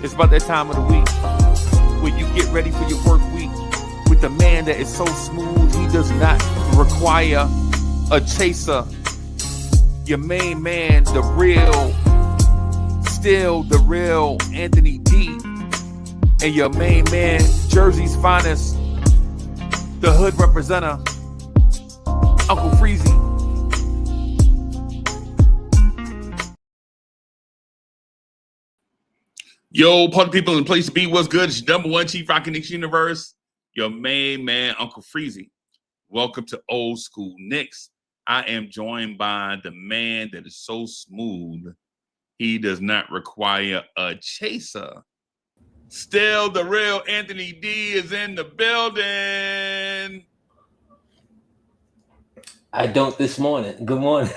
It's about that time of the week where you get ready for your work week with the man that is so smooth he does not require a chaser. Your main man, the real, still the real Anthony D. And your main man, Jersey's finest, the hood representative, Uncle Freezie. Yo, party people in the place to be. What's good? It's your number one Chief Rockin' Knicks universe. Your main man, Uncle Freezie. Welcome to Old School Knicks. I am joined by the man that is so smooth, he does not require a chaser. Still, the real Anthony D is in the building. I don't this morning. Good morning.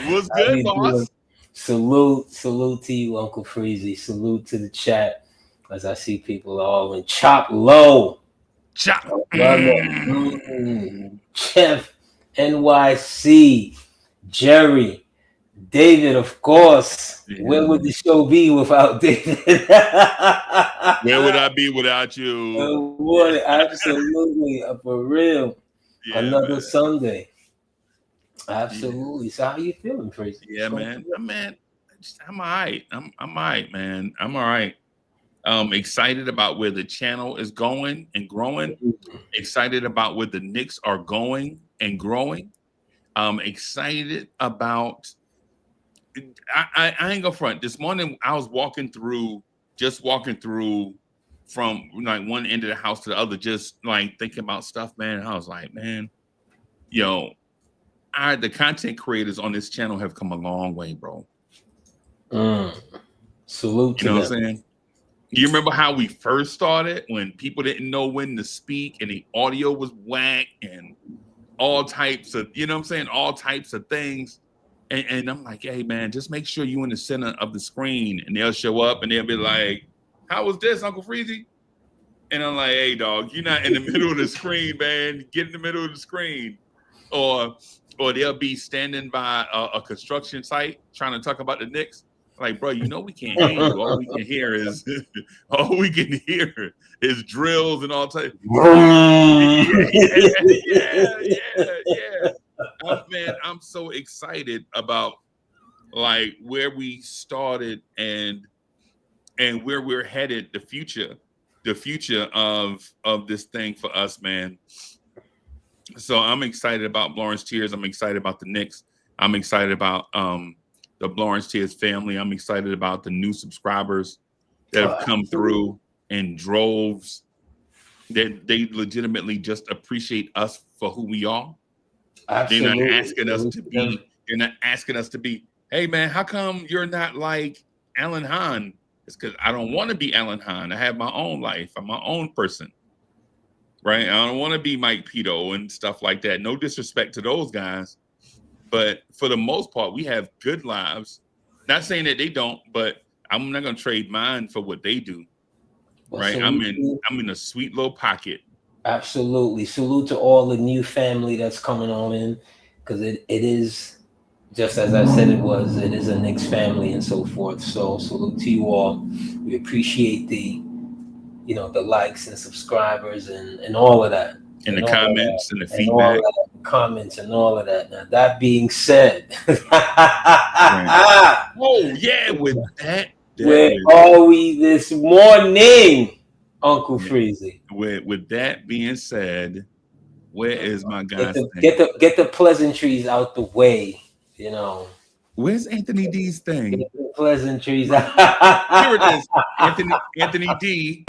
What's good, boss? Salute to you, Uncle Freezie. Salute to the chat as I see people all in chop low. Chop. Chef NYC, Jerry, David, of course. Yeah. Where would the show be without David? Where would I be without you? Absolutely, for real. Yeah, another man. Sunday. Absolutely. Yeah. So how you feeling, Freezie? Yeah, man. I'm all right. I'm all right, man. I'm all right. Excited about where the channel is going and growing. Excited about where the Knicks are going and growing. Excited about. I ain't gonna front. This morning I was walking through from like one end of the house to the other, just like thinking about stuff, man. I was like, man, yo. The content creators on this channel have come a long way, bro. Salute to you know them. What I'm saying? You remember how we first started when people didn't know when to speak and the audio was whack and all types of, you know what I'm saying? All types of things. And I'm like, hey, man, just make sure you're in the center of the screen. And they'll show up and they'll be like, how was this, Uncle Freezie? And I'm like, hey, dog, you're not in the middle of the screen, man. Get in the middle of the screen. Or they'll be standing by a construction site trying to talk about the Knicks. Like, bro, you know we can't hear you. All we can hear is drills and all types. Yeah. Man, I'm so excited about like where we started and where we're headed. The future of this thing for us, man. So I'm excited about Lawrence Tears. I'm excited about the Knicks. I'm excited about the Lawrence Tears family. I'm excited about the new subscribers that have come through in droves. That they legitimately just appreciate us for who we are. Absolutely. They're not asking us to be, hey man, how come you're not like Alan Hahn? It's because I don't want to be Alan Hahn. I have my own life. I'm my own person. Right? I don't want to be Mike Pito and stuff like that. No disrespect to those guys. But for the most part, we have good lives. Not saying that they don't, but I'm not going to trade mine for what they do. Well, right? I'm in a sweet little pocket. Absolutely. Salute to all the new family that's coming on in, because it is, just as I said it is a Knicks family and so forth. So salute to you all. We appreciate the likes and subscribers and all of that. And the comments and the feedback. Comments and all of that. Now, that being said. Oh, yeah, with that. Where are we this morning, Uncle Freezie? With that being said, where is my guy? Get the pleasantries out the way, Where's Anthony D's thing? Get the pleasantries out. Here it is. Anthony D.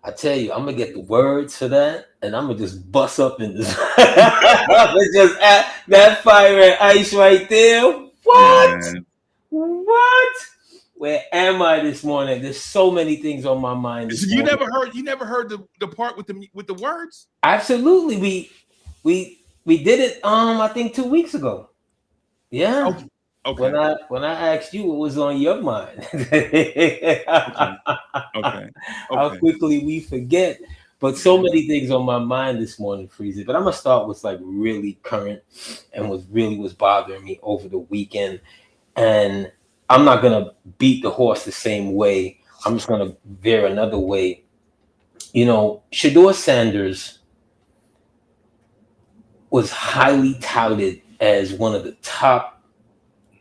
I tell you, I'm gonna get the words for that, and I'm gonna just bust up in this. Just that fire and ice right there. What? Yeah. What? Where am I this morning? There's so many things on my mind. So you never heard the part with the words? Absolutely. We did it I think 2 weeks ago. Yeah. Okay. When I asked you what was on your mind. Okay. How quickly we forget. But so many things on my mind this morning, Freezie. But I'm gonna start with like really current and was bothering me over the weekend. And I'm not gonna beat the horse the same way. I'm just gonna veer another way. You know, Shedeur Sanders was highly touted as one of the top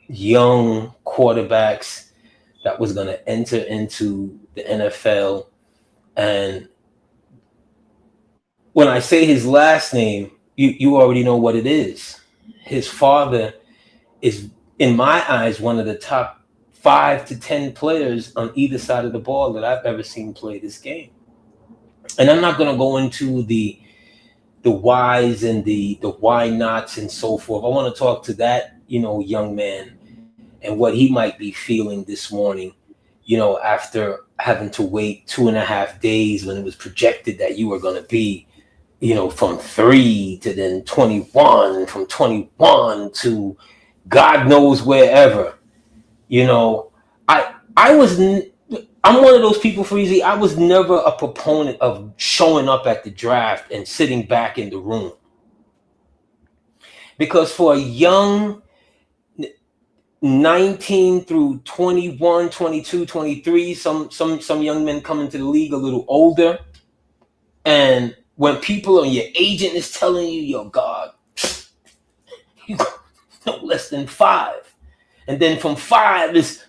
young quarterbacks that was going to enter into the NFL. And when I say his last name, you already know what it is. His father is, in my eyes, one of the top 5 to 10 players on either side of the ball that I've ever seen play this game. And I'm not going to go into the whys and the why nots and so forth. I want to talk to that, young man and what he might be feeling this morning, after having to wait 2.5 days when it was projected that you were going to be, from 3 to then 21, from 21 to God knows wherever. I'm one of those people, Freezie. I was never a proponent of showing up at the draft and sitting back in the room. Because for a young 19 through 21, 22, 23, some young men come into the league a little older. And when people or your agent is telling you, yo, God, you no less than 5. And then from 5 is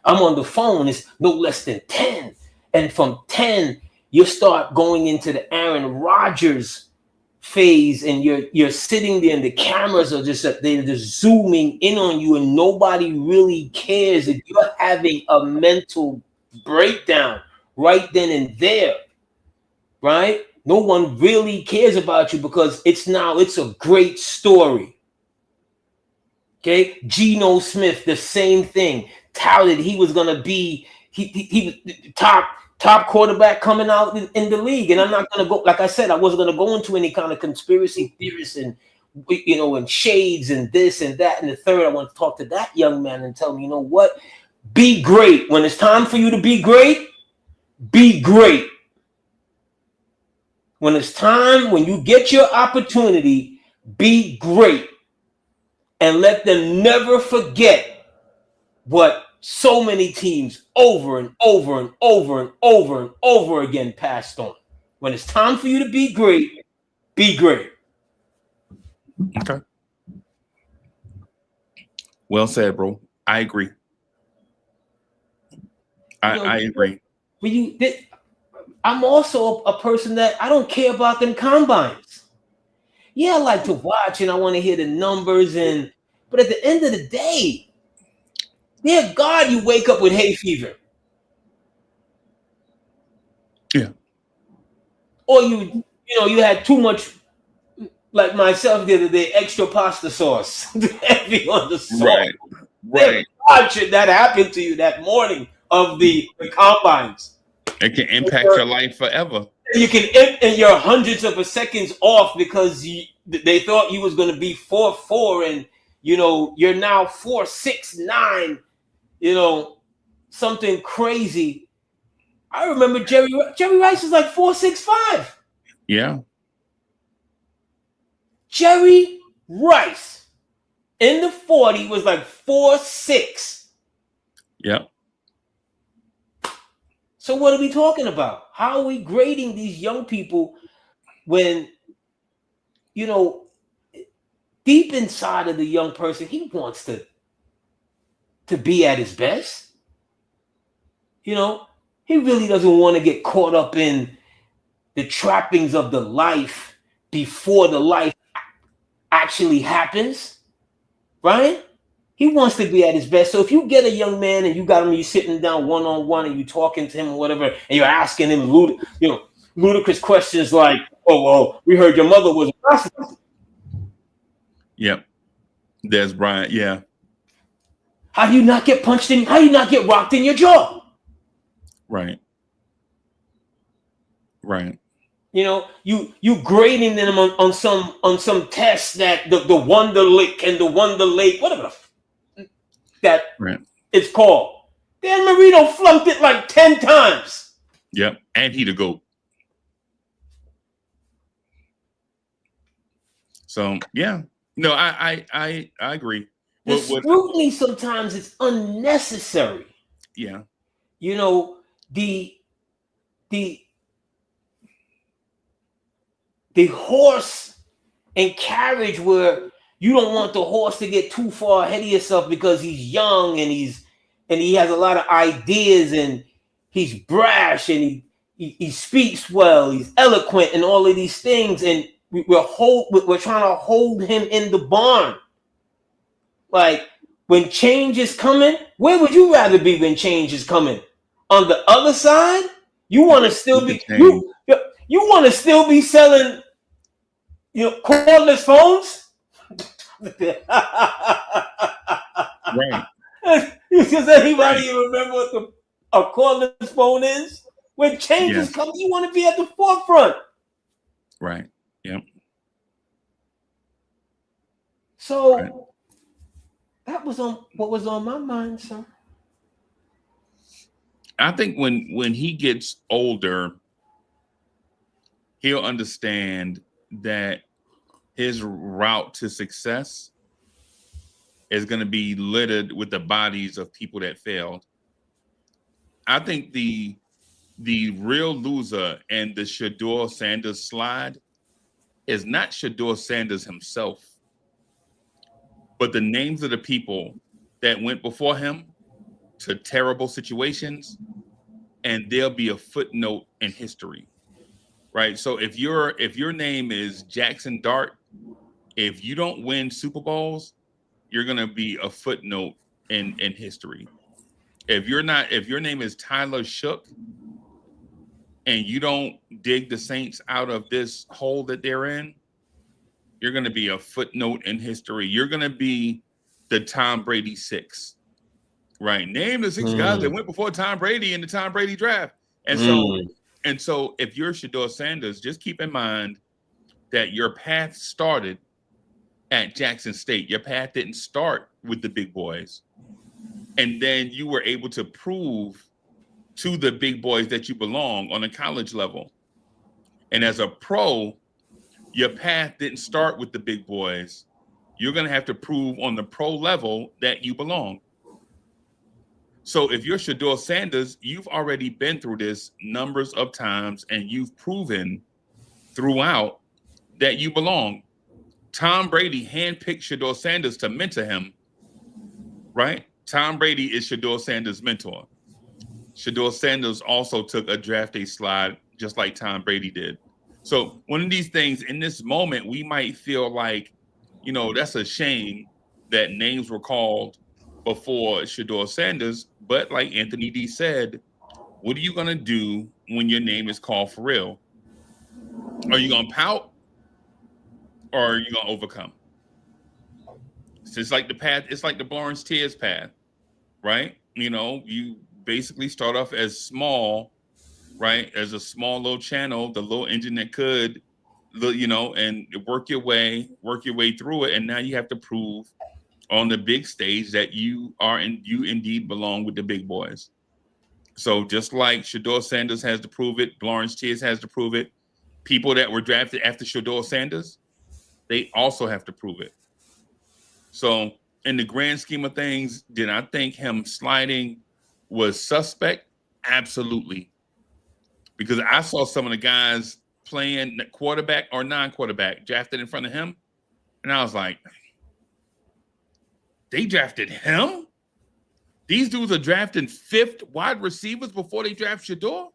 I'm on the phone, it's no less than 10. And from 10, you start going into the Aaron Rodgers phase, and you're sitting there and the cameras are they're just zooming in on you, and nobody really cares if you're having a mental breakdown right then and there, right? No one really cares about you because it's a great story. Okay, Geno Smith, the same thing. Touted he was gonna be he was top quarterback coming out in the league, and I'm not gonna go, like I said, I wasn't gonna go into any kind of conspiracy theorists and and shades and this and that and the third. I want to talk to that young man and tell him, you know what, be great. When it's time for you to be great, be great. When it's time, when you get your opportunity, be great. And let them never forget what so many teams over and over and over and over and over again passed on. When it's time for you to be great, be great. Okay. Well said, bro. I agree. I agree. I'm also a person that I don't care about them combines. Yeah, I like to watch and I want to hear the numbers, but at the end of the day, dear God, you wake up with hay fever. Yeah. Or you had too much, like myself the other day, extra pasta sauce heavy on the salt. Right. God, should that happen to you that morning of the combines? It can impact your life forever. You can and you're hundreds of seconds off because they thought you was going to be 4.4 and you're now 4.69. Something crazy. I remember Jerry Rice was like 4.65. Yeah. Jerry Rice in the 40 was like 4.6. Yep. So what are we talking about? How are we grading these young people when, deep inside of the young person, he wants to be at his best? He really doesn't want to get caught up in the trappings of the life before the life actually happens, right? He wants to be at his best. So if you get a young man and you're sitting down one-on-one and you talking to him or whatever, and you're asking him ludicrous questions like, "Oh, well, we heard your mother was a prostitute." Yep. There's Brian. Yeah. How do you not get punched in? How do you not get rocked in your jaw? Right. Right. You know, you grading them on some tests that the Wonder Lick and the Wonder Lake, whatever that Right. it's called. Dan Marino flunked it like 10 times. Yep. And he the GOAT. So yeah. No, I agree. The scrutiny sometimes is unnecessary. Yeah. You know, the horse and carriage where you don't want the horse to get too far ahead of yourself because he's young and he has a lot of ideas and he's brash and he speaks well, he's eloquent and all of these things, and we're trying to hold him in the barn. Like when change is coming, where would you rather be when change is coming? On the other side? You want to still be you want to still be selling, you know, cordless phones? Right. Does anybody even remember what a cordless phone is? When change is coming, you want to be at the forefront. Right. Yep. So that was what was on my mind, sir. I think when he gets older, he'll understand that his route to success is going to be littered with the bodies of people that failed. I think the real loser in the Shedeur Sanders slide is not Shedeur Sanders himself, but the names of the people that went before him to terrible situations, and there'll be a footnote in history, right? So if your name is Jackson Dart, if you don't win Super Bowls, you're gonna be a footnote in history. If your name is Tyler Shook, and you don't dig the Saints out of this hole that they're in, you're gonna be a footnote in history. You're gonna be the Tom Brady 6. Right. Name the 6 guys that went before Tom Brady in the Tom Brady draft. And so if you're Shedeur Sanders, just keep in mind that your path started at Jackson State. Your path didn't start with the big boys. And then you were able to prove to the big boys that you belong on a college level. And as a pro, your path didn't start with the big boys. You're going to have to prove on the pro level that you belong. So if you're Shedeur Sanders, you've already been through this numbers of times, and you've proven throughout that you belong. Tom Brady handpicked Shedeur Sanders to mentor him, right? Tom Brady is Shedeur Sanders' mentor. Shedeur Sanders also took a draft day slide just like Tom Brady did. So one of these things in this moment, we might feel like, you know, that's a shame that names were called before Shedeur Sanders. But like Anthony D said, what are you going to do when your name is called for real? Are you going to pout, or are you going to overcome? It's like the path. It's like the Lawrence Tears path, right? You know, you basically start off as small, right? As a small little channel, the little engine that could, you know, and work your way through it. And now you have to prove on the big stage that you indeed belong with the big boys. So just like Shedeur Sanders has to prove it, Lawrence Tears has to prove it. People that were drafted after Shedeur Sanders, they also have to prove it. So in the grand scheme of things, did I think him sliding was suspect? Absolutely. Because I saw some of the guys playing quarterback or non-quarterback drafted in front of him, and I was like, they drafted him? These dudes are drafting 5th wide receivers before they draft Shedeur?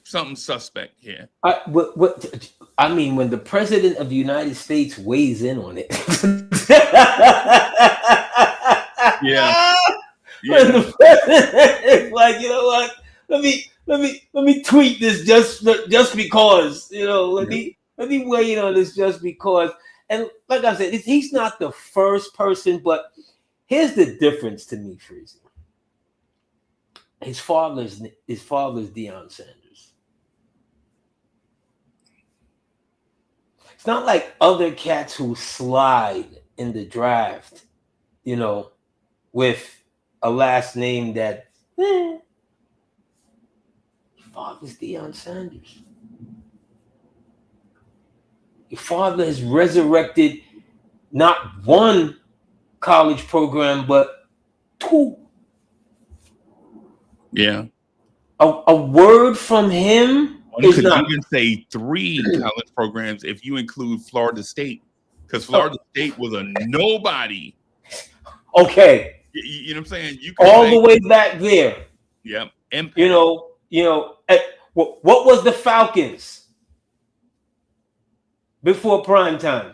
Something suspect here. I mean, when the president of the United States weighs in on it. Yeah. When the president is like, you know what? Let me tweet this just because, you know, let me weigh in on this just because. And like I said, he's not the first person, but Here's the difference to me, Freezie. His father's Deion Sanders. It's not like other cats who slide in the draft, you know, with a last name that his father's Deion Sanders. Your father has resurrected not one college program, but two. Yeah. A word from him You is could not. even say 3 college programs if you include Florida State, because Florida State was a nobody. Okay. You know what I'm saying? You could All say, the way back there. Yep. Impact. You know. What was the Falcons before prime time?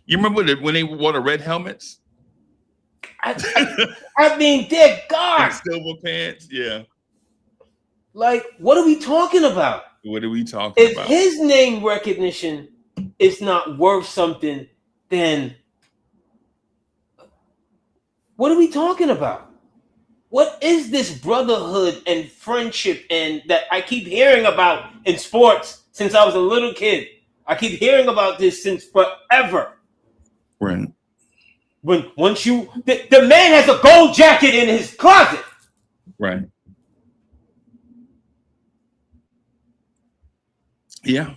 You remember when they wore the red helmets? I mean, dear God. And silver pants? Yeah. Like, what are we talking about? What are we talking If about? his name recognition is not worth something, then what are we talking about? What is this brotherhood and friendship and that I keep hearing about in sports since I was a little kid? I keep hearing about this since forever. Right. Once the man has a gold jacket in his closet. Right. Yeah.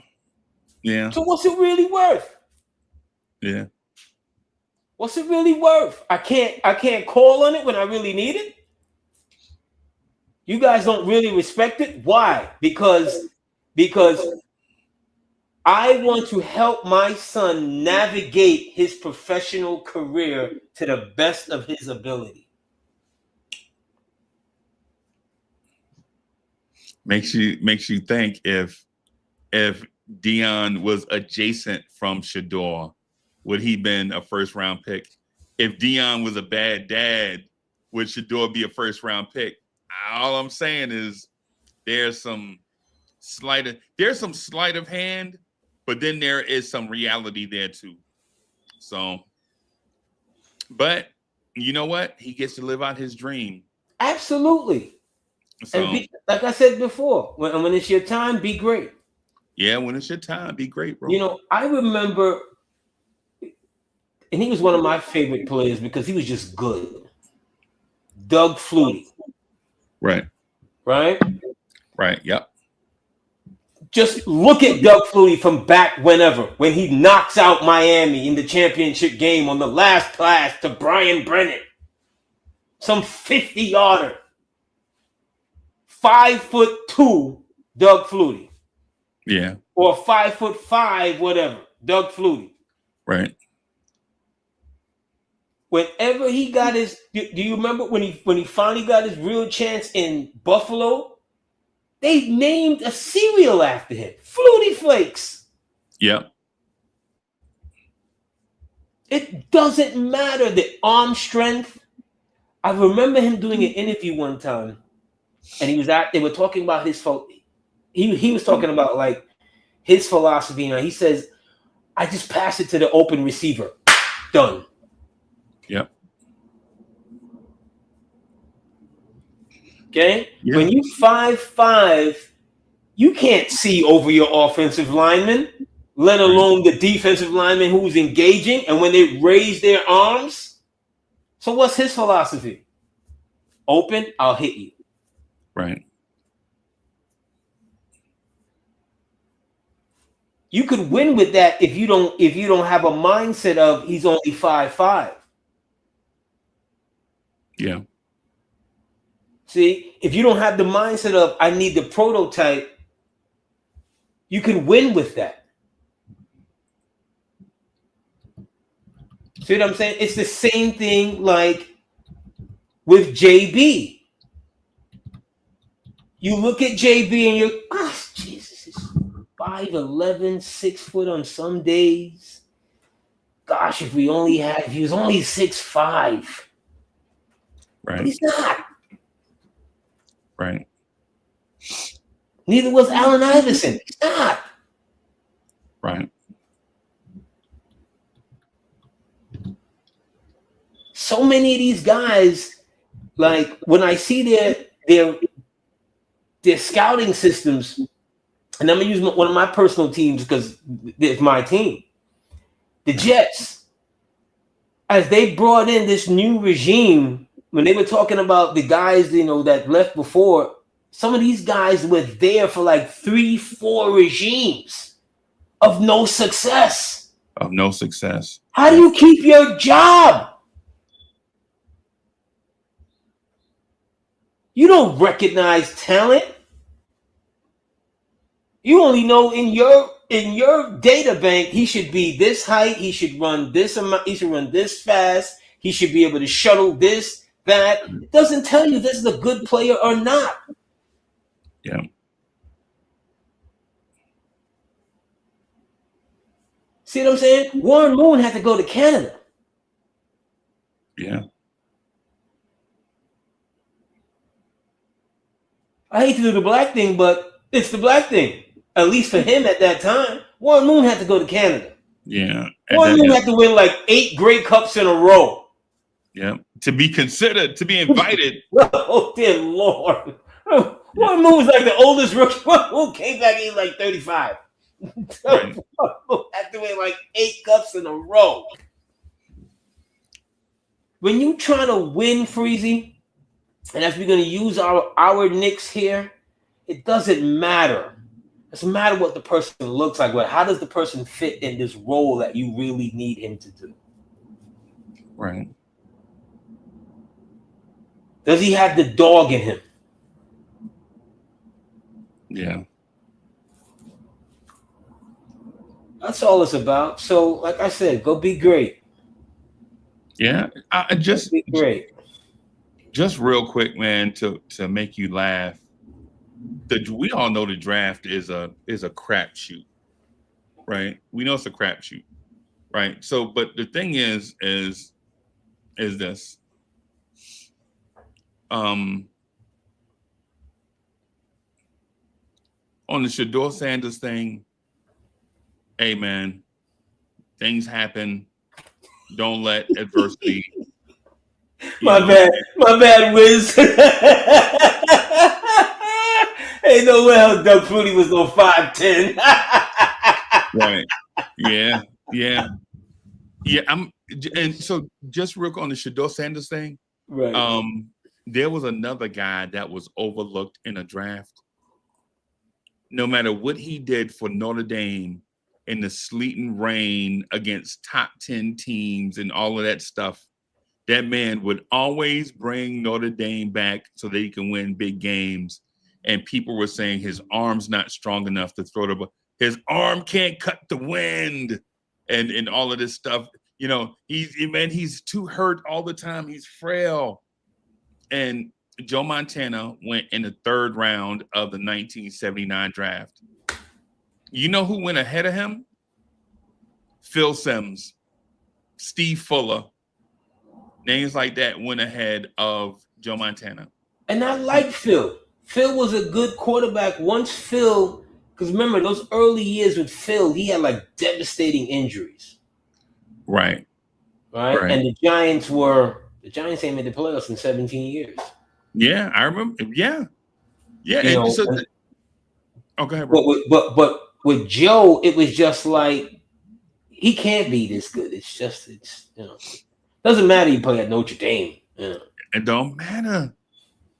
Yeah. So what's it really worth? Yeah. What's it really worth? I can't call on it when I really need it. You guys don't really respect it. Why? Because I want to help my son navigate his professional career to the best of his ability. Makes you think if Deion was adjacent from Shador, would he been a first round pick? If Deion was a bad dad, would Shador be a first round pick? All I'm saying is there's some sleight of hand, but then there is some reality there too. So, but you know what? He gets to live out his dream. Absolutely. So, And like I said before, when it's your time, be great. yeah, when it's your time, be great, bro. You know, I remember, and he was one of my favorite players because he was just good. Doug Flutie. Right. Right? Right. Yep. Just look at Doug Flutie from back when he knocks out Miami in the championship game on the last pass to Brian Brennan. Some 50-yarder. 5'2", Doug Flutie. Yeah. Or 5'5", whatever, Doug Flutie. Right. Whenever he got his, do you remember when he finally got his real chance in Buffalo? They named a cereal after him, Flutie Flakes. Yep. It doesn't matter the arm strength. I remember him doing an interview one time, and they were talking about his he was talking about like his philosophy. He says, I just pass it to the open receiver. Done. Yep. Okay? Yeah. When you 5'5", you can't see over your offensive lineman, let alone the defensive lineman who's engaging. And when they raise their arms, so what's his philosophy? Open, I'll hit you. Right. You could win with that if you don't have a mindset of he's only 5'5". Yeah. See, if you don't have the mindset of I need the prototype, you can win with that. See what I'm saying? It's the same thing like with JB. You look at JB and you're, Jesus, he's 5'11", 6 foot on some days. Gosh, if he was only 6'5". Right. But he's not. Right. Neither was Allen Iverson. He's not. Right. so many of these guys, like when I see their scouting systems, and I'm gonna use one of my personal teams because it's my team, the Jets. As they brought in this new regime, when they were talking about the guys, that left before, some of these guys were there for like 3-4 regimes of no success. Of no success. How do you keep your job? You don't recognize talent. You only know in your data bank, he should be this height, he should run this amount, he should run this fast, he should be able to shuttle this, that. It doesn't tell you this is a good player or not. Yeah. See what I'm saying? Warren Moon had to go to Canada. Yeah. I hate to do the black thing, but it's the black thing. At least for him at that time. Warren Moon had to go to Canada. Yeah. Warren Moon had to win like 8 Grey Cups in a row. Yeah. To be considered, to be invited. Oh, dear Lord. Warren Moon was like the oldest rookie. Warren Moon came back in like 35. Right. Had to win like 8 cups in a row. When you trying to win, Freezie, and if we're going to use our Knicks here, it doesn't matter. It doesn't matter what the person looks like, but how does the person fit in this role that you really need him to do? Right. Does he have the dog in him? Yeah. That's all it's about. So, like I said, go be great. Yeah. Go be great. Just real quick, man, to make you laugh. We all know the draft is a crapshoot, right? We know it's a crapshoot, right? So, but the thing is this. On the Shador Sanders thing, hey man, things happen. Don't let adversity. My bad, Wiz. Ain't no way how Doug Flutie was no 5'10". Right. Yeah. And so just real quick on the Shador Sanders thing. Right. There was another guy that was overlooked in a draft. No matter what he did for Notre Dame in the sleet and rain against top 10 teams and all of that stuff, that man would always bring Notre Dame back so they can win big games. And people were saying his arm's not strong enough to throw the ball. His arm can't cut the wind and all of this stuff. He's too hurt all the time. He's frail. And Joe Montana went in the 3rd round of the 1979 draft. You know who went ahead of him? Phil Simms, Steve Fuller. Names like that went ahead of Joe Montana. And I like Phil. Phil was a good quarterback. Once Phil, because remember those early years with Phil, he had like devastating injuries. Right. And the Giants ain't made the playoffs in 17 years. Yeah, I remember. Yeah. Go ahead, bro. But with Joe, it was just like he can't be this good. It's doesn't matter. He play at Notre Dame. It don't matter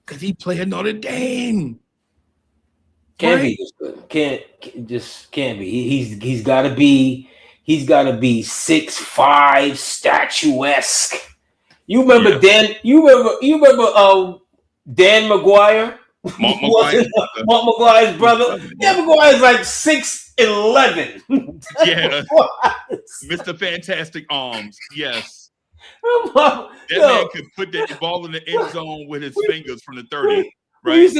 because he played at Notre Dame. Can't be this good. Can't be. He's got to be 6'5", statuesque. You remember Dan? You remember Dan McGuire? Mark McGuire's brother. Dan McGuire's like 6'11". Yeah. Mr. Fantastic Arms. Yes. That man could put that ball in the end zone with his fingers from the 30. Right?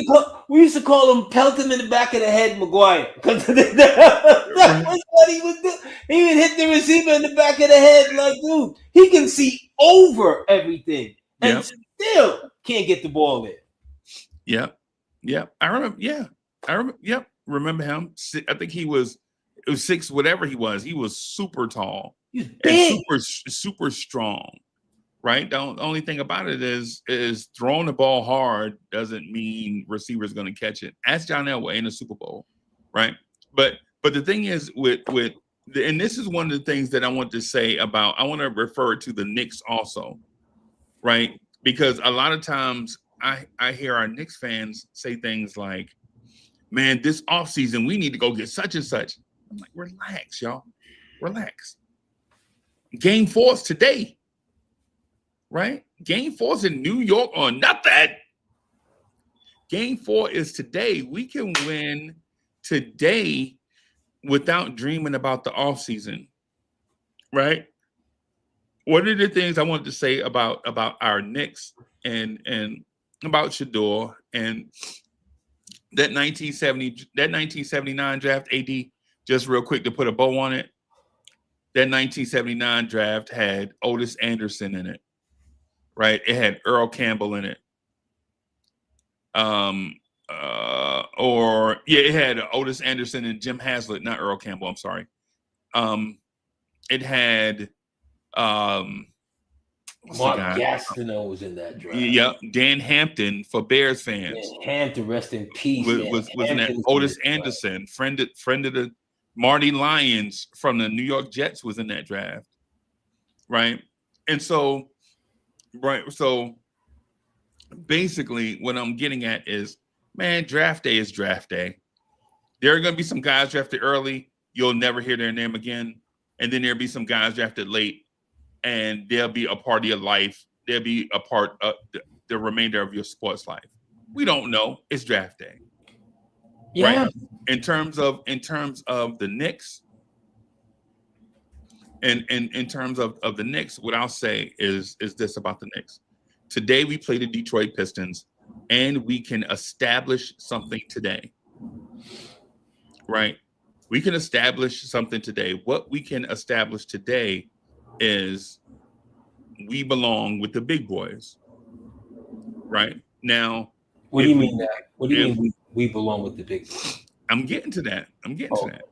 We used to call him pelt him in the back of the head, McGuire, because that was what he would do. He would hit the receiver in the back of the head, like, dude, he can see over everything and still can't get the ball in. Yeah. I remember. Yeah. Yep. Remember him? I think it was 6, whatever he was. He was super tall and super strong. right? The only thing about it is throwing the ball hard doesn't mean receivers going to catch it. Ask John Elway in the Super Bowl, right? But the thing is and this is one of the things that I want to say about. I want to refer to the Knicks also, right? Because a lot of times I hear our Knicks fans say things like, "Man, this offseason we need to go get such and such." I'm like, relax, y'all, relax. Game 4's today. Right? Game 4's in New York or nothing. Game 4 is today. We can win today without dreaming about the offseason. Right? One of the things I wanted to say about our Knicks and about Shador and that 1979 draft, AD, just real quick to put a bow on it. That 1979 draft had Otis Anderson in it. Right, it had Earl Campbell in it. It had Otis Anderson and Jim Haslett, not Earl Campbell. I'm sorry. It had Mark Gastineau was in that draft. Yeah, Dan Hampton for Bears fans. Dan Hampton, rest in peace. Was in that. Otis Anderson, friend of the Marty Lyons from the New York Jets, was in that draft. Right, and so. Right. So basically what I'm getting at is, man, draft day is draft day. There are going to be some guys drafted early. You'll never hear their name again. And then there'll be some guys drafted late and they'll be a part of your life. They'll be a part of the remainder of your sports life. We don't know. It's draft day. Yeah. Right. In terms of the Knicks, and in terms of the Knicks, what I'll say is this about the Knicks. Today we play the Detroit Pistons, and we can establish something today. Right? We can establish something today. What we can establish today is we belong with the big boys. Right? Now, what do you mean that? What do you mean we belong with the big boys? I'm getting to that. To that.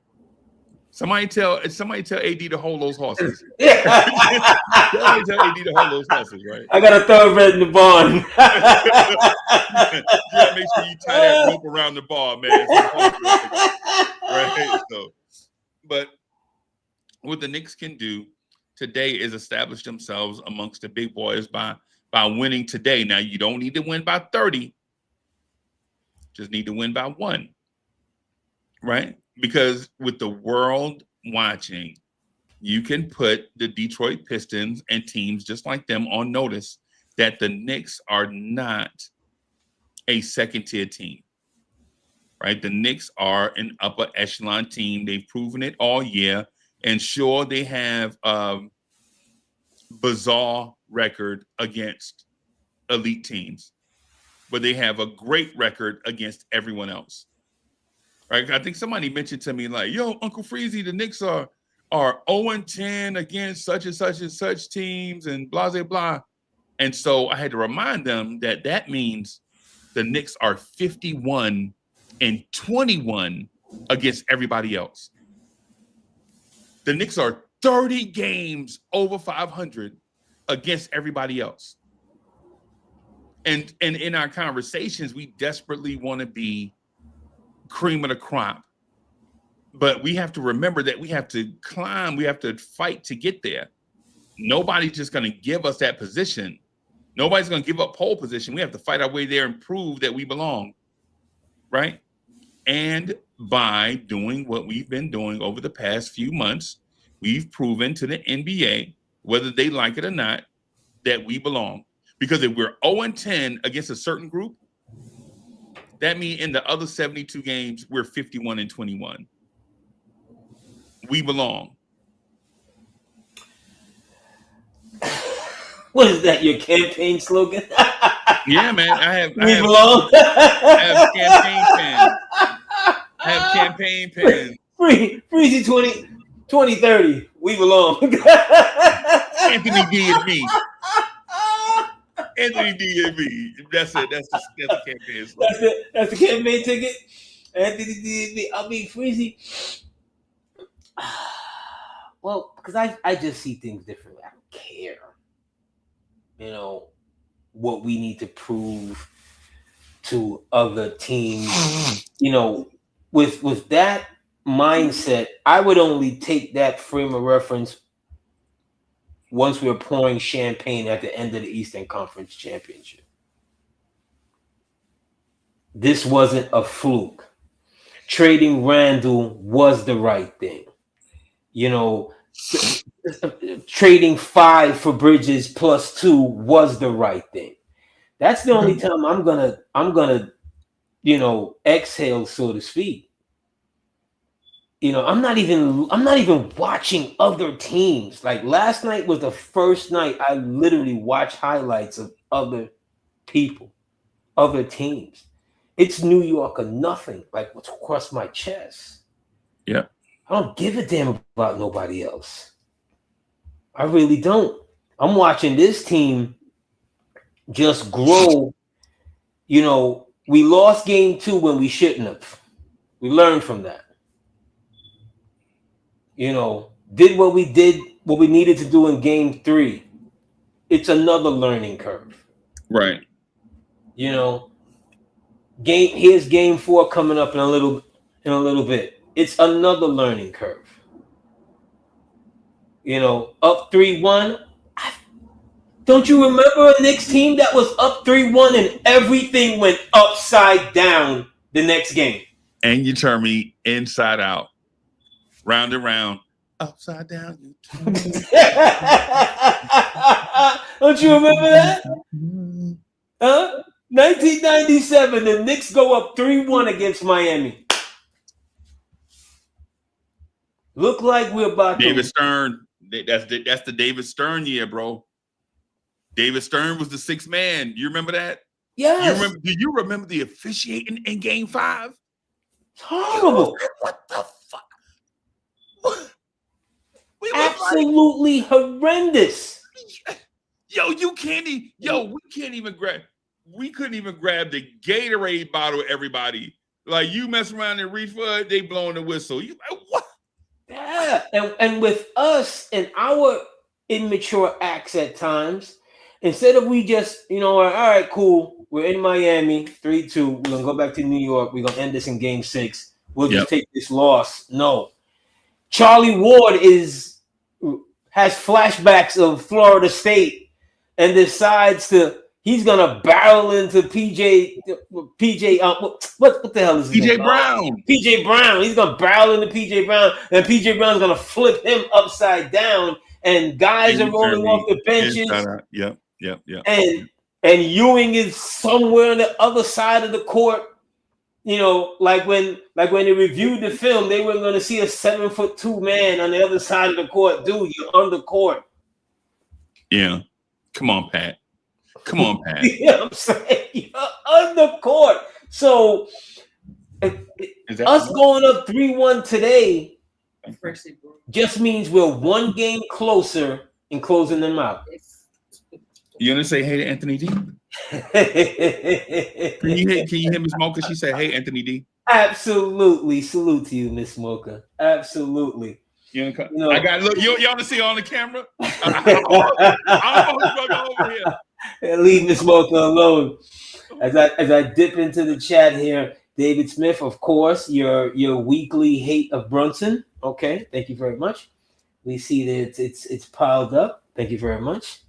Somebody tell AD to hold those horses. Somebody tell AD to hold those horses, right? I got a thoroughbred in the barn. You gotta make sure you tie that rope around the bar, man. Right. So, but what the Knicks can do today is establish themselves amongst the big boys by winning today. Now, you don't need to win by 30. Just need to win by 1. Right? Because with the world watching, you can put the Detroit Pistons and teams just like them on notice that the Knicks are not a second-tier team. Right? The Knicks are an upper echelon team. They've proven it all year. And sure, they have a bizarre record against elite teams, but they have a great record against everyone else. Right? I think somebody mentioned to me like, "Yo, Uncle Freezie, the Knicks are 0-10 against such and such and such teams and blah, blah, blah." And so I had to remind them that means the Knicks are 51-21 against everybody else. The Knicks are 30 games over 500 against everybody else. And in our conversations, we desperately want to be cream of the crop, but we have to remember that we have to climb, we have to fight to get there. Nobody's just going to give us that position. Nobody's going to give up pole position. We have to fight our way there and prove that we belong, right? And by doing what we've been doing over the past few months, we've proven to the NBA, whether they like it or not, that we belong. Because if we're 0-10 against a certain group, that means in the other 72 games, we're 51-21. We belong. What is that, your campaign slogan? Yeah, man. I have campaign pens. Freezie 2030. We belong. Anthony D and me. Anthony D and me. That's it. That's the campaign slogan. That's the campaign ticket. Anthony D and me. I mean, Freezie. Well, because I just see things differently. I don't care. you know, what we need to prove to other teams. You know, with that mindset, I would only take that frame of reference once we're pouring champagne at the end of the Eastern Conference Championship. This wasn't a fluke. Trading Randall was the right thing. You know, trading 5 for Bridges plus 2 was the right thing. That's the only time I'm gonna, you know, exhale, so to speak. You know, I'm not even watching other teams. Like last night was the first night I literally watched highlights of other people, other teams. It's New York or nothing, like what's across my chest. Yeah. I don't give a damn about nobody else. I really don't. I'm watching this team just grow. You know, we lost game 2 when we shouldn't have. We learned from that. You know, did what we needed to do in game 3. It's another learning curve. Right. You know, here's game 4 coming up in a little bit. It's another learning curve. You know, up 3-1. Don't you remember a Knicks team that was up 3-1 and everything went upside down the next game? And you turn me inside out, round and round, upside down. Don't you remember that? Huh? 1997, the Knicks go up 3-1 against Miami. Look like we're about David Stern. That's the David Stern year, bro. David Stern was the 6th man. You remember that? Yes. Do you remember the officiating in game 5? It's horrible. What the fuck? What? Absolutely horrendous. Yo, we couldn't even grab the Gatorade bottle, everybody. Like, you mess around and reach for it, they blowing the whistle. You like, what? Yeah. And with us and our immature acts at times, instead of we just, you know, all right, cool, we're in Miami, 3-2, we're going to go back to New York, we're going to end this in game 6, we'll just take this loss. No. Charlie Ward has flashbacks of Florida State and decides he's going to barrel into PJ, what the hell is his PJ name? Brown. PJ Brown. He's going to barrel into PJ Brown, and PJ Brown's going to flip him upside down, and guys are rolling off the benches. Yep. And Ewing is somewhere on the other side of the court. You know, like when they reviewed the film, they were going to see a 7'2" man on the other side of the court. Dude, you're on the court. Yeah. Come on, Pat. You know what I'm saying? You're on the court. So us going up 3-1 today just means we're one game closer in closing them out. You gonna say hey to Anthony D? Can you hear Miss Mocha? She said, "Hey, Anthony D." Absolutely, salute to you, Miss Mocha. Absolutely. I got look. You want to see on the camera? I'm over here. Leave Miss Mocha alone. As I dip into the chat here, David Smith, of course, your weekly hate of Brunson. Okay, thank you very much. We see that it's piled up. Thank you very much.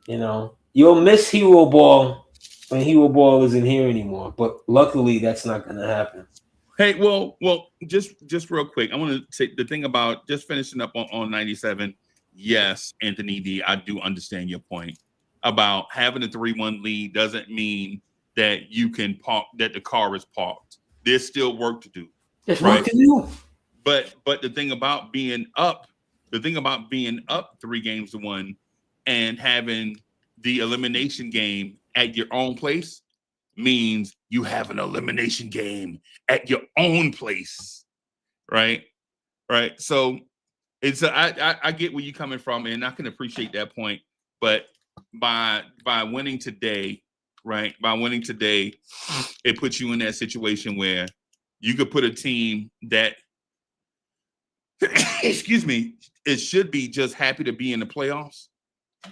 You know, you'll miss Hero Ball when Hero Ball isn't here anymore. But luckily, that's not going to happen. Hey, well, just real quick, I want to say the thing about just finishing up on 97. Yes, Anthony D, I do understand your point about having a 3-1 lead doesn't mean that you can park, that the car is parked. There's still work to do. There's work to do. But the thing about being up 3-1 and having the elimination game at your own place means you have an elimination game at your own place, right? So it's I get where you're coming from, and I can appreciate that point. But by winning today, right? By winning today, it puts you in that situation where you could put a team that, excuse me, it should be just happy to be in the playoffs.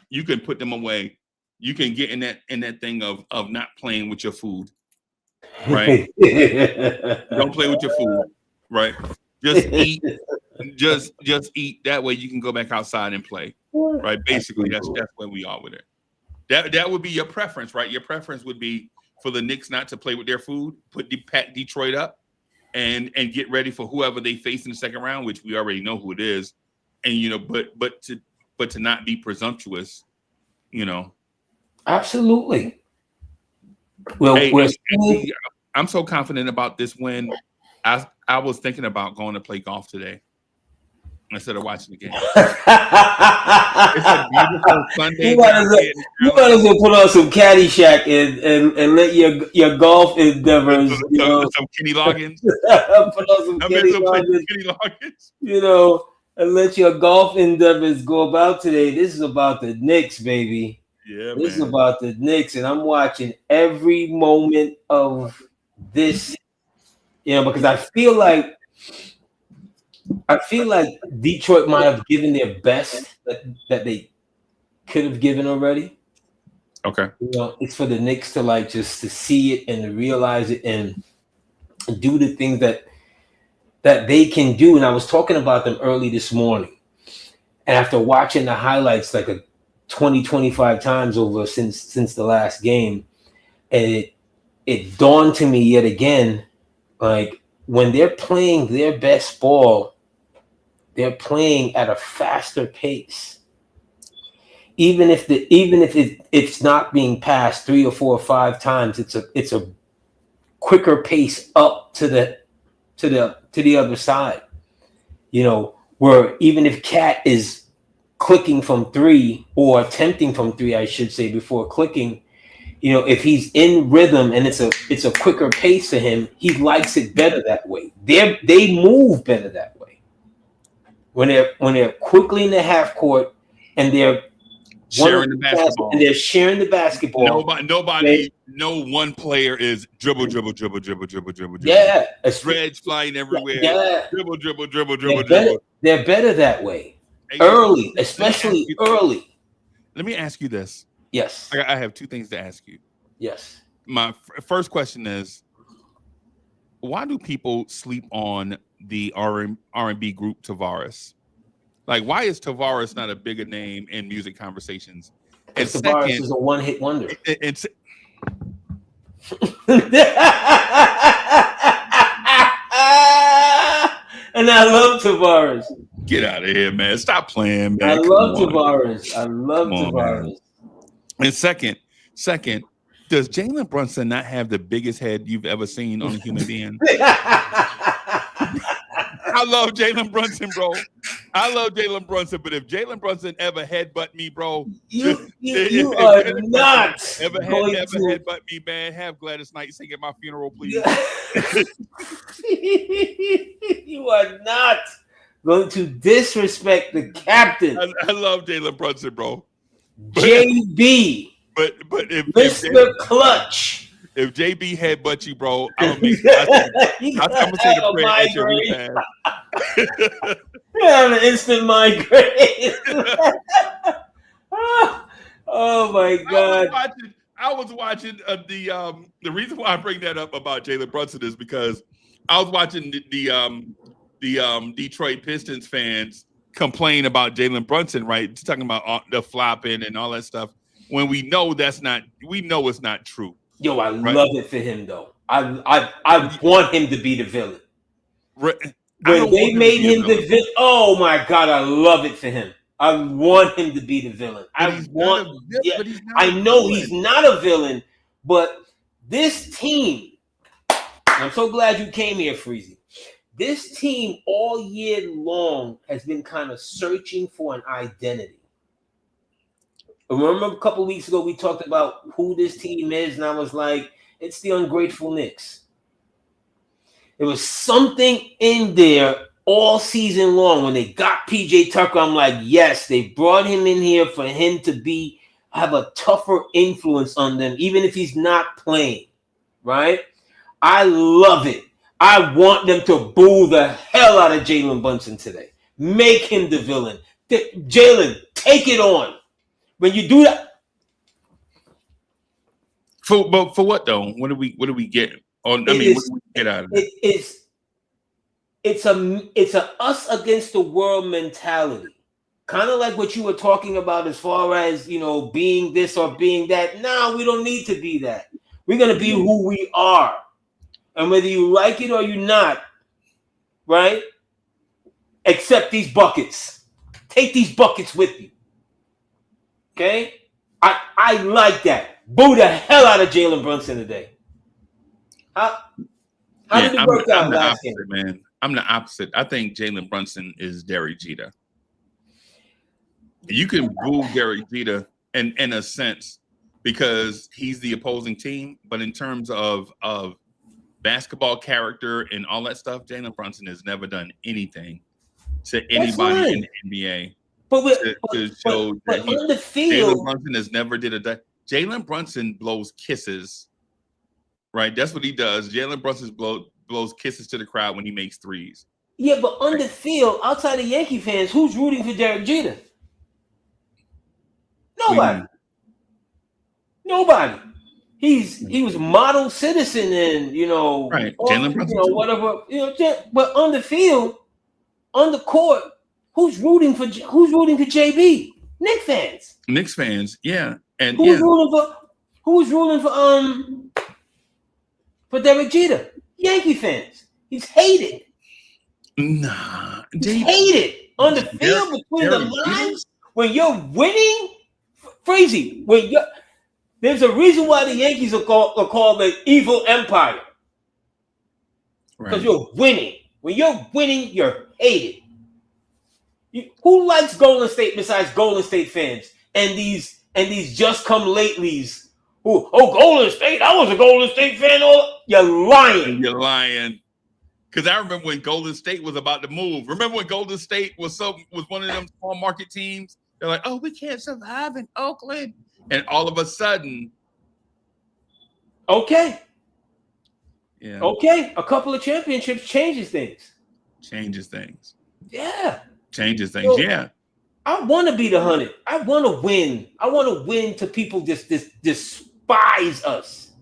You can put them away you can get in that thing of not playing with your food, right? Don't play with your food, right? Just eat, just eat. That way you can go back outside and play, right? Basically, that's where we are with it. That would be your preference, right? Your preference would be for the Knicks not to play with their food, pack Detroit up, and get ready for whoever they face in the second round, which we already know who it is, and but to not be presumptuous, Absolutely. Well, hey, I'm so confident about this win. I was thinking about going to play golf today instead of watching the game. It's a beautiful Sunday. You might as well put on some Caddyshack and let your golf endeavors, some Kenny Loggins. Put on some Kenny Loggins. And let your golf endeavors go about today. This is about the Knicks, baby. Yeah, this is about the Knicks, and I'm watching every moment of this. Because I feel like Detroit might have given their best that they could have given already. Okay. It's for the Knicks to just to see it and to realize it and do the things that they can do. And I was talking about them early this morning. And after watching the highlights 20-25 times over since the last game, and it dawned to me yet again, when they're playing their best ball, they're playing at a faster pace. Even if it's not being passed 3 or 4 or 5 times, it's a quicker pace up to the other side. Where even if Cat is clicking from 3 or attempting from 3, I should say, before clicking, if he's in rhythm and it's a quicker pace to him, he likes it better that way. They move better that way. When they're quickly in the half court and they're sharing the basketball. And they're sharing the basketball. No one player is dribble. Yeah. Threads flying everywhere. Yeah. Dribble. They're better that way. Early, especially early. Let me ask you this. Yes. I have 2 things to ask you. Yes. My first question is, why do people sleep on the R&B group Tavares? Why is Tavares not a bigger name in music conversations? And Tavares is a one-hit wonder. And I love Tavares. Get out of here, man. Stop playing, man. I love Tavares. Tavares. And second, does Jalen Brunson not have the biggest head you've ever seen on a human being? I love Jalen Brunson, bro. I love Jalen Brunson, but if Jalen Brunson ever headbutt me, bro, you are not ever headbutt me, man. Have Gladys Knight sing at my funeral, please. You are not going to disrespect the captain. I love Jalen Brunson, bro. JB. But if Mr. Clutch. If JB headbutt you, bro, I'm gonna say the prayer at your repast. You have an instant migraine. Oh my God! I was watching the reason why I bring that up about Jalen Brunson is because I was watching the Detroit Pistons fans complain about Jalen Brunson, right? Talking about the flopping and all that stuff. When we know it's not true. Yo, I love it for him though. I want him to be the villain. When they made him the villain, oh my God, I love it for him. I want him to be the villain. I know he's not a villain, but this team, I'm so glad you came here, Freezie. This team all year long has been kind of searching for an identity. Remember a couple of weeks ago, we talked about who this team is, and I was like, it's the ungrateful Knicks. There was something in there all season long when they got PJ Tucker. I'm like, yes, they brought him in here for him to have a tougher influence on them, even if he's not playing, right? I love it. I want them to boo the hell out of Jalen Brunson today. Make him the villain. Jalen, take it on. When you do that, For what though? What do we get? What do we get out of it? It's a us against the world mentality. Kind of like what you were talking about as far as, being this or being that. No, we don't need to be that. We're going to be who we are. And whether you like it or you're not, right? Accept these buckets. Take these buckets with you. Okay? I like that. Boo the hell out of Jalen Brunson today. How did it work out last game? Man. I'm the opposite. I think Jalen Brunson is Derek Jeter. You can boo Derek Jeter in a sense because he's the opposing team, but in terms of basketball character and all that stuff, Jalen Brunson has never done anything to anybody in the NBA to show that on the field, Jalen Brunson has never did a. Jalen Brunson blows kisses, right? That's what he does. Jalen Brunson blows kisses to the crowd when he makes threes. Yeah, but on the field, outside of Yankee fans, who's rooting for Derek Jeter? Nobody. Nobody. He was model citizen and right. Jalen Brunson, whatever, but on the field, on the court, who's rooting for JB? Knicks fans. Yeah. And who's rooting for Derek Jeter? Yankee fans. He's hated. Nah. He's hated on the field between the lines when you're winning. Freezie, there's a reason why the Yankees are called the evil empire. Because you're winning. When you're winning, you're hated. Who likes Golden State besides Golden State fans and these just come latelys? Golden State? I was a Golden State fan. You're lying. You're lying. Because I remember when Golden State was about to move. Remember when Golden State was one of them small market teams? They're like, oh, we can't survive in Oakland. And all of a sudden. Okay. Yeah. Okay. A couple of championships changes things. Yeah. Changes things. Yeah. I want to be the 100. I want to win. I want to win to people just despise us.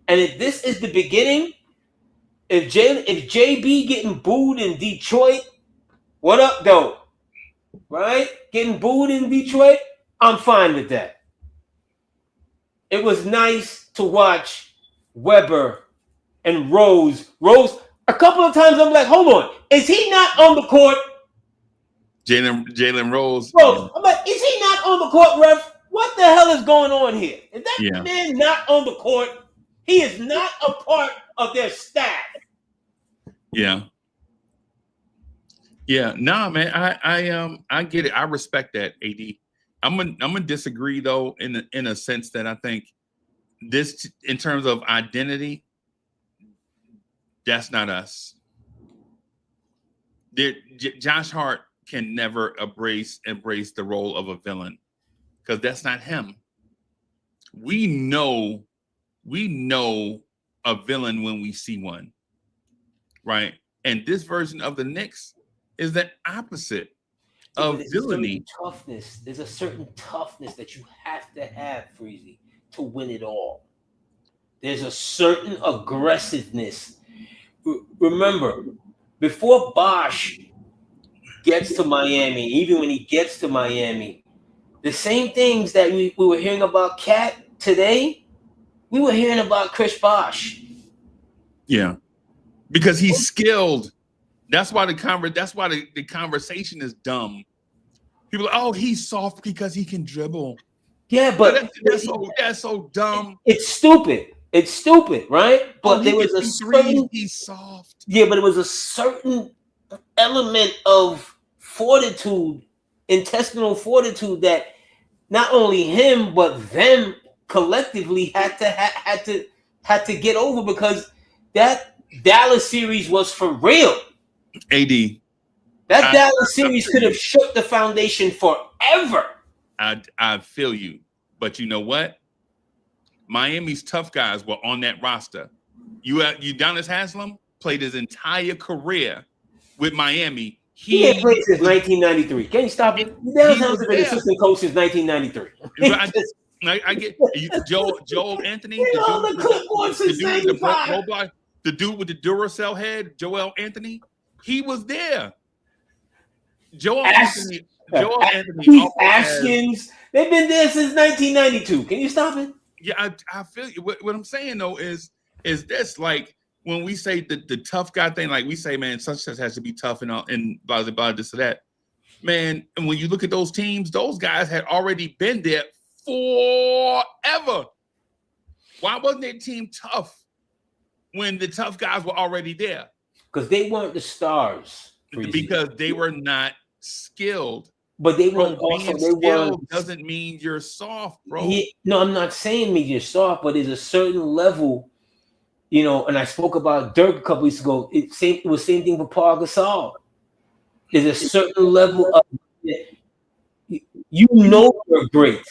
And if this is the beginning, if JB getting booed in Detroit, what up, though? Right? Getting booed in Detroit, I'm fine with that. It was nice to watch Weber and Rose. A couple of times I'm like, hold on. Is he not on the court? Jalen Rose. I'm like, is he not on the court, ref? What the hell is going on here? Is that man not on the court? He is not a part of their staff. Yeah. Yeah, nah, man. I get it. I respect that, AD. I'm gonna disagree though, in a sense that I think this, in terms of identity, that's not us. Josh Hart can never embrace the role of a villain because that's not him. We know a villain when we see one, right? And this version of the Knicks is the opposite of villainy. There's a certain toughness that you have to have, Freezie, to win it all. There's a certain aggressiveness. Remember, before Bosh gets to Miami, even when he gets to Miami, the same things that we were hearing about Cat today, we were hearing about Chris Bosh. Yeah, because he's skilled. That's why the conversation is dumb. People are, oh, he's soft because he can dribble. Yeah, but that's so dumb. It's stupid. It's stupid, right? But there was a certain, he's soft. Yeah, but it was a certain element of fortitude, intestinal fortitude that not only him but them collectively had to get over, because that Dallas series was for real. AD. That Dallas series could have shook the foundation forever. I feel you. But you know what? Miami's tough guys were on that roster. Udonis Haslem played his entire career with Miami. He had played since 1993. Can you stop it? Udonis Haslem has been assistant coach since 1993. I get Joel Anthony, You know, the clipboard since 95. the dude with the Duracell head, Joel Anthony. He was there. Joel Anthony. Keith Askins. They've been there since 1992. Can you stop it? Yeah, I feel you. What I'm saying though is this, like, when we say the tough guy thing, like we say, man, such has to be tough and blah blah blah, this or that, man. And when you look at those teams, those guys had already been there forever. Why wasn't their team tough when the tough guys were already there? Because they weren't the stars. Freezie. Because they were not skilled. But they weren't also being skilled doesn't mean you're soft, bro. No, I'm not saying mean you're soft, but there's a certain level, you know. And I spoke about Dirk a couple weeks ago. It was same thing for Paul Gasol. There's a certain level of, you know, you're great.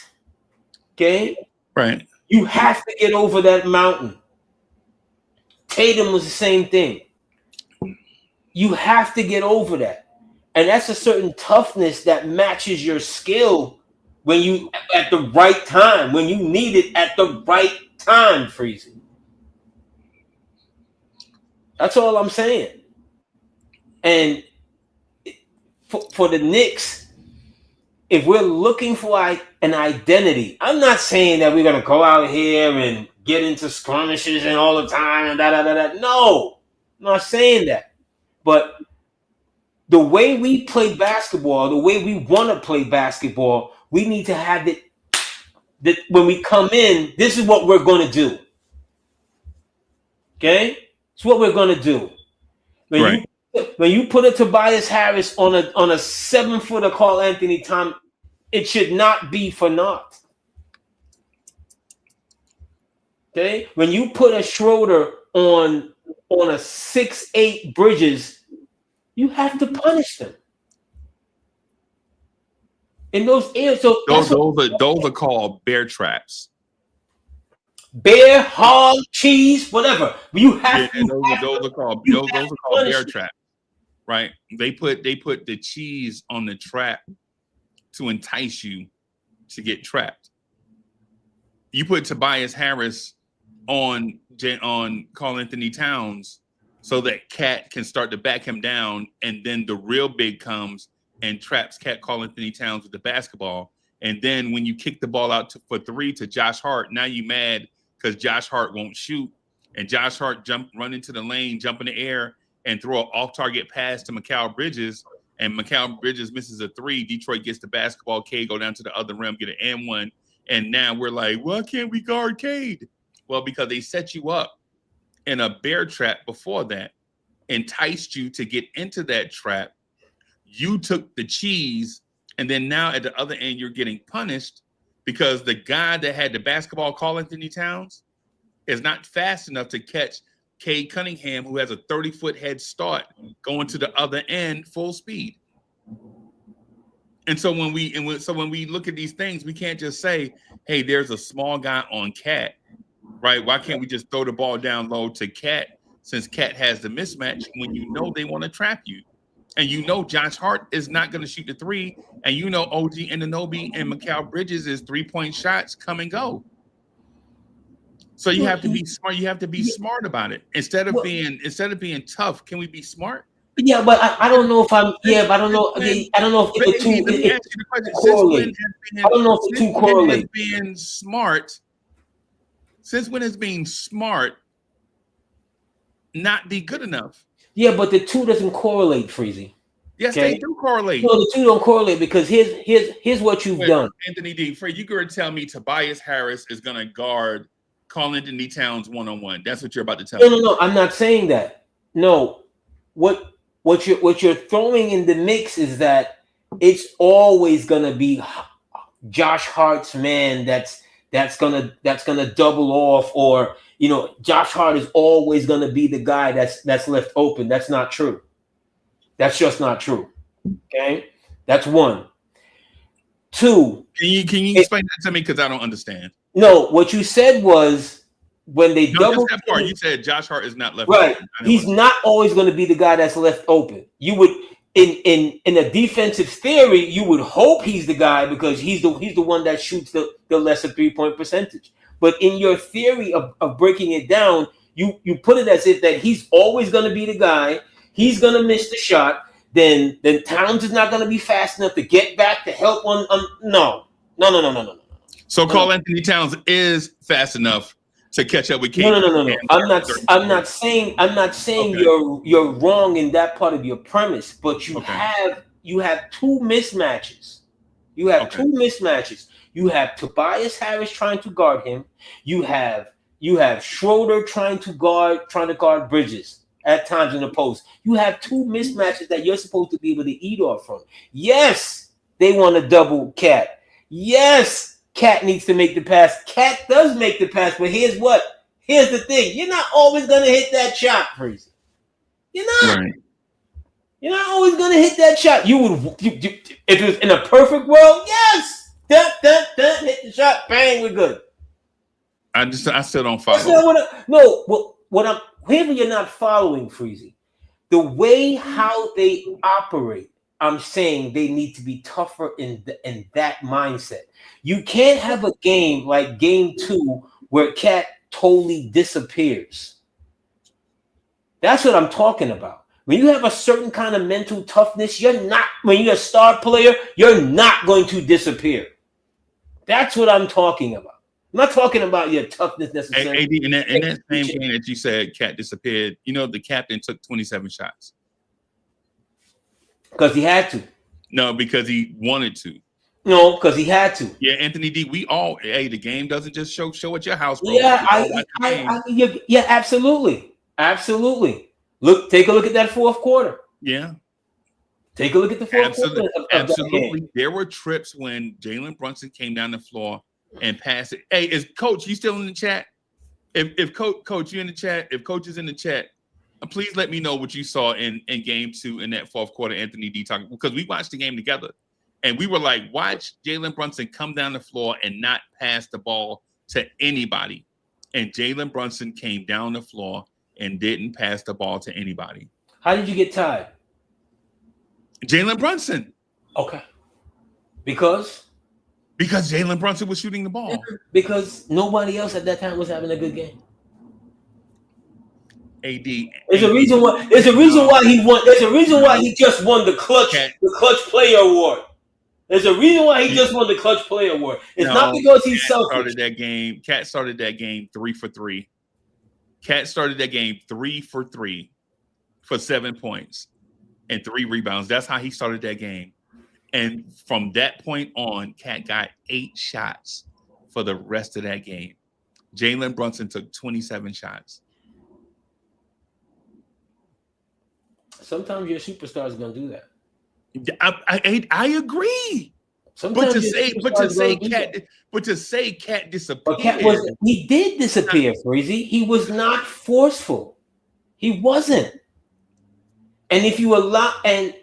Okay, right. You have to get over that mountain. Tatum was the same thing. You have to get over that. And that's a certain toughness that matches your skill when you at the right time, when you need it at the right time, Freezie. That's all I'm saying. And for the Knicks, if we're looking for an identity, I'm not saying that we're going to go out here and get into skirmishes and all the time and da-da-da-da. No, I'm not saying that. But the way we play basketball, the way we want to play basketball, we need to have it that when we come in, this is what we're going to do. Okay? It's what we're going to do. When you put a Tobias Harris on a 7-footer Karl Anthony Towns, it should not be for naught. Okay? When you put a Schroeder on a 6'8" Bridges, you have to punish them. In those areas, so those are called bear traps. Bear, hog, cheese, whatever. You have to. Those are called bear traps, right? They put the cheese on the trap to entice you to get trapped. You put Tobias Harris on Karl Anthony Towns so that Cat can start to back him down, and then the real big comes and traps Karl Anthony Towns with the basketball. And then when you kick the ball out for three to Josh Hart, now you mad because Josh Hart won't shoot, and Josh Hart run into the lane, jump in the air, and throw an off-target pass to Mikal Bridges, and Mikal Bridges misses a three. Detroit gets the basketball. Cade go down to the other rim, get an and-one, and now we're like, why can't we guard Cade? Well, because they set you up in a bear trap before that, enticed you to get into that trap. You took the cheese, and then now at the other end, you're getting punished because the guy that had the basketball, Karl Anthony Towns, is not fast enough to catch Cade Cunningham, who has a 30-foot head start going to the other end full speed. And so when we look at these things, we can't just say, hey, there's a small guy on Cat, right? Why can't we just throw the ball down low to Cat since Cat has the mismatch when you know they want to trap you? And you know Josh Hart is not going to shoot the three, and you know OG Anunoby and Mikal Bridges is 3-point shots come and go. So you have to be smart. You have to be smart about it instead of being tough. Can we be smart? Yeah, but I don't know if I'm. Yeah, but I don't know. I don't know if it's too correlated. I don't know if it's too correlated. Being smart. Since when is being smart not be good enough? Yeah, but the two doesn't correlate, Freezie. Yes, okay? They do correlate. No, the two don't correlate because here's what you've done. Anthony D. Fred, you going to tell me Tobias Harris is going to guard Karl Anthony Towns one-on-one? That's what you're about to tell me. No, I'm not saying that. No, what you're throwing in the mix is that it's always going to be Josh Hart's man that's gonna double off, or Josh Hart is always gonna be the guy that's left open. That's not true. That's just not true. Okay, that's one. Two. Can you explain that to me because I don't understand? No, what you said was when they double. That part, you said Josh Hart is not left right. open. He's not always going to be the guy that's left open. You would in a defensive theory, you would hope he's the guy because he's the one that shoots the lesser 3-point percentage. But in your theory of breaking it down, you put it as if that he's always going to be the guy. He's going to miss the shot. Then Towns is not going to be fast enough to get back to help on. No. So Karl Anthony Towns is fast enough to catch up with KD. No. I'm not saying okay. You're wrong in that part of your premise, but you have two mismatches. You have two mismatches. You have Tobias Harris trying to guard him. You have Schroeder trying to guard Bridges at times in the post. You have two mismatches that you're supposed to be able to eat off from. Yes, they want to double Cat. Yes. Cat needs to make the pass. Cat does make the pass, but here's the thing. You're not always going to hit that shot, Freezie. You're not. Right. You're not always going to hit that shot. You would, if it was in a perfect world, yes. Dun, hit the shot, bang, we're good. I still don't follow. Whoever you're not following, Freezie, the way how they operate, I'm saying they need to be tougher in that mindset. You can't have a game like game 2 where Cat totally disappears. That's what I'm talking about. When you have a certain kind of mental toughness, when you're a star player, you're not going to disappear. That's what I'm talking about. I'm not talking about your toughness necessarily. AD, in that same game that you said Cat disappeared, the captain took 27 shots. Because he had to. No, because he wanted to. No, because he had to. Yeah, Anthony D. The game doesn't just show at your house, bro. Yeah, absolutely. Take a look at that fourth quarter. Yeah. Take a look at the fourth quarter. Absolutely. There were trips when Jalen Brunson came down the floor and passed it. Hey, is Coach, you still in the chat? If Coach, you in the chat, if Coach is in the chat, please let me know what you saw in game 2 in that fourth quarter, Anthony D. talking, because we watched the game together. And we were like, watch Jalen Brunson come down the floor and not pass the ball to anybody. And Jalen Brunson came down the floor and didn't pass the ball to anybody. How did you get tied? Jalen Brunson. Okay. Because Jalen Brunson was shooting the ball. Because nobody else at that time was having a good game. AD. There's a reason why he won. There's a reason why he just won the clutch player award. There's a reason why he just won the clutch player award. It's not because he's selfish. Cat started that game 3 for 3. Cat started that game 3 for 3 for 7 points and 3 rebounds. That's how he started that game. And from that point on, Cat got 8 shots for the rest of that game. Jalen Brunson took 27 shots. Sometimes your superstar is going to do that. I agree. Sometimes but to say Cat disappeared. He did disappear, Freezie. He was not forceful. He wasn't. And if you allow, and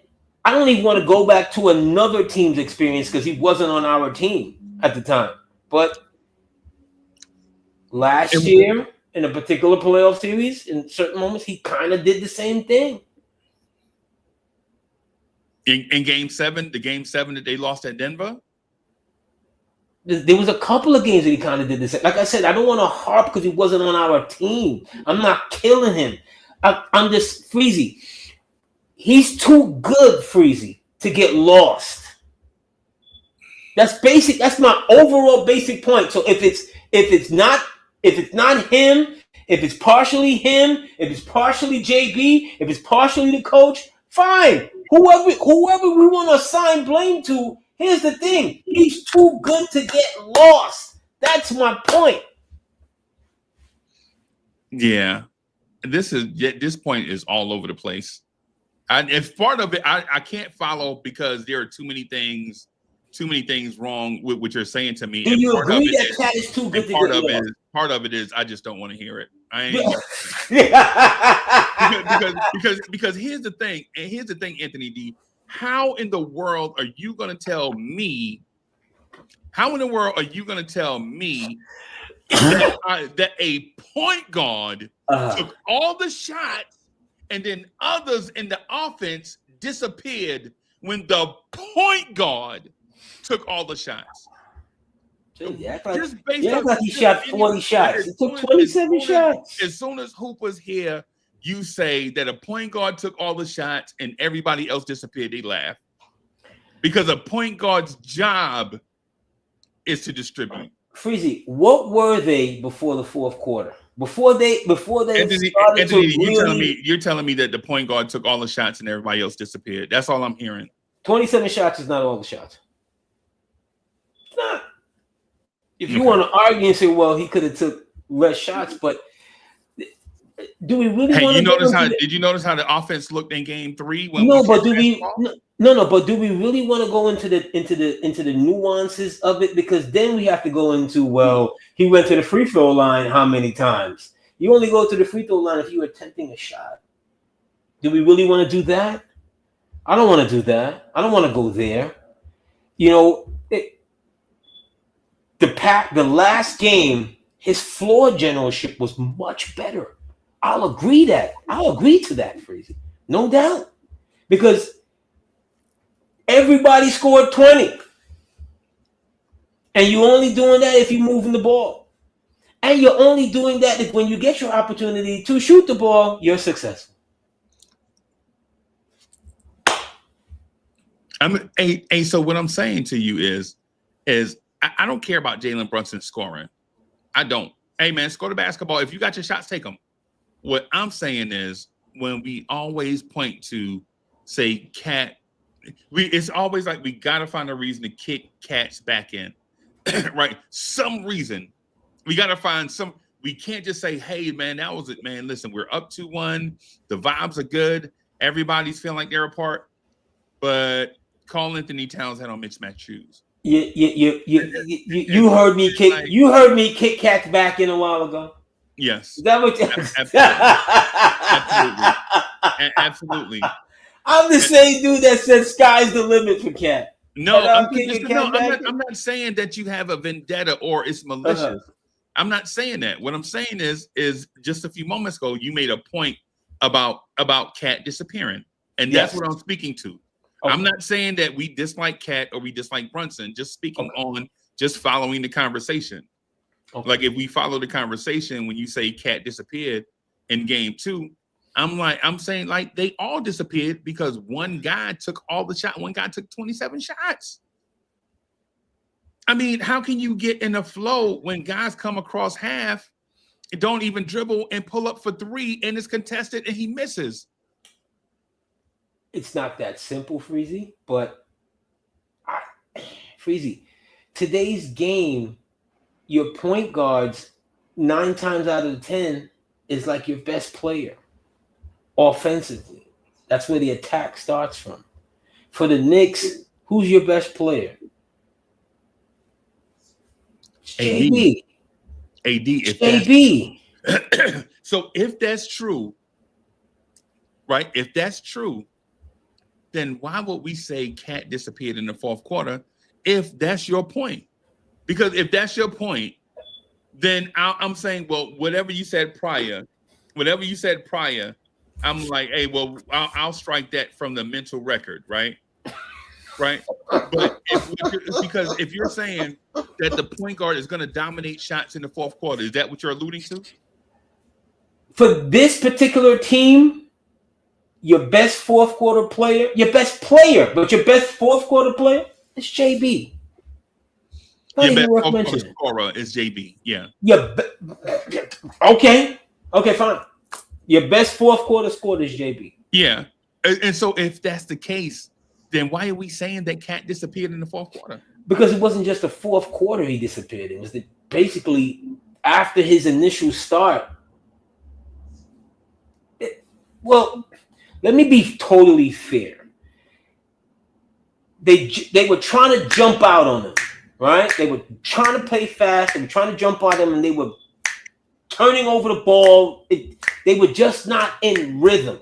I don't even want to go back to another team's experience because he wasn't on our team at the time. But last year, in a particular playoff series, in certain moments, he kind of did the same thing. In game 7, the game 7 that they lost at Denver? There was a couple of games that he kind of did this. Like I said, I don't want to harp because he wasn't on our team. I'm not killing him. I'm just Freezie. He's too good, Freezie, to get lost. That's basic. That's my overall basic point. So if it's not him, if it's partially him, if it's partially JB, if it's partially the coach, fine. Whoever we want to assign blame to, here's the thing. He's too good to get lost. That's my point. Yeah. This point is all over the place. If part of it, I can't follow because there are too many things wrong with what you're saying to me. Do you agree that Cat is too good to get lost? Part of it is I just don't want to hear it. I ain't because here's the thing, Anthony D. How in the world are you going to tell me? How in the world are you going to tell me that a point guard took all the shots and then others in the offense disappeared when the point guard took all the shots. He shot 40 shots. He took 27 shots. As soon as Hoop was here, you say that a point guard took all the shots and everybody else disappeared. They laugh. Because a point guard's job is to distribute. Freezie, what were they before the fourth quarter? Before they Anthony, started to you're telling me that the point guard took all the shots and everybody else disappeared. That's all I'm hearing. 27 shots is not all the shots. It's not. If you want to argue and say, well, he could have took less shots, but do we really want to? Did you notice how the offense looked in Game 3? But do we really want to go into the nuances of it? Because then we have to go into, well, he went to the free throw line how many times? You only go to the free throw line if you're attempting a shot. Do we really want to do that? I don't want to do that. I don't want to go there. You know, the last game, his floor generalship was much better. I'll agree to that, Freezie. No doubt. Because everybody scored 20. And you're only doing that if you're moving the ball. And you're only doing that if when you get your opportunity to shoot the ball, you're successful. So what I'm saying to you is I don't care about Jalen Brunson scoring. I don't. Hey, man, score the basketball. If you got your shots, take them. What I'm saying is when we always point to, say, Cat, it's always like we got to find a reason to kick Cats back in, right? Some reason. We got to find some. We can't just say, hey, man, that was it, man. Listen, we're up 2-1. The vibes are good. Everybody's feeling like they're apart. But Karl Anthony Towns had on mismatched shoes. You heard me kick. You heard me kick Cats back in a while ago. Yes. Is that what you Absolutely. I'm the same dude that said sky's the limit for Cat. No, I'm not saying that you have a vendetta or it's malicious. I'm not saying that. What I'm saying is just a few moments ago, you made a point about Cat disappearing. And that's what I'm speaking to. Okay. I'm not saying that we dislike Cat or we dislike Brunson, just speaking on just following the conversation. Okay. Like if we follow the conversation, when you say Cat disappeared in Game 2, I'm saying like they all disappeared because one guy took all the shots. One guy took 27 shots. I mean, how can you get in a flow when guys come across half, don't even dribble and pull up for 3 and it's contested and he misses? It's not that simple, Freezie, but Freezie, today's game, your point guards 9 times out of 10 is like your best player offensively. That's where the attack starts from. For the Knicks, who's your best player? JB. AD. JB. So if that's true, right? If that's true, then why would we say Cat disappeared in the fourth quarter if that's your point? Because if that's your point, then I'm saying, well, whatever you said prior, I'm like, hey, well, I'll strike that from the mental record, right? Right? But because if you're saying that the point guard is going to dominate shots in the fourth quarter, is that what you're alluding to? For this particular team, your best fourth quarter player, your best fourth quarter player is JB. Your best fourth quarter scorer is JB. Yeah. Okay, fine. Your best fourth quarter scorer is JB. Yeah. And so if that's the case, then why are we saying that Cat disappeared in the fourth quarter? Because it wasn't just the fourth quarter he disappeared. It was basically after his initial start. Let me be totally fair. They were trying to jump out on him, right? They were trying to play fast. They were trying to jump out on him, and they were turning over the ball. They were just not in rhythm,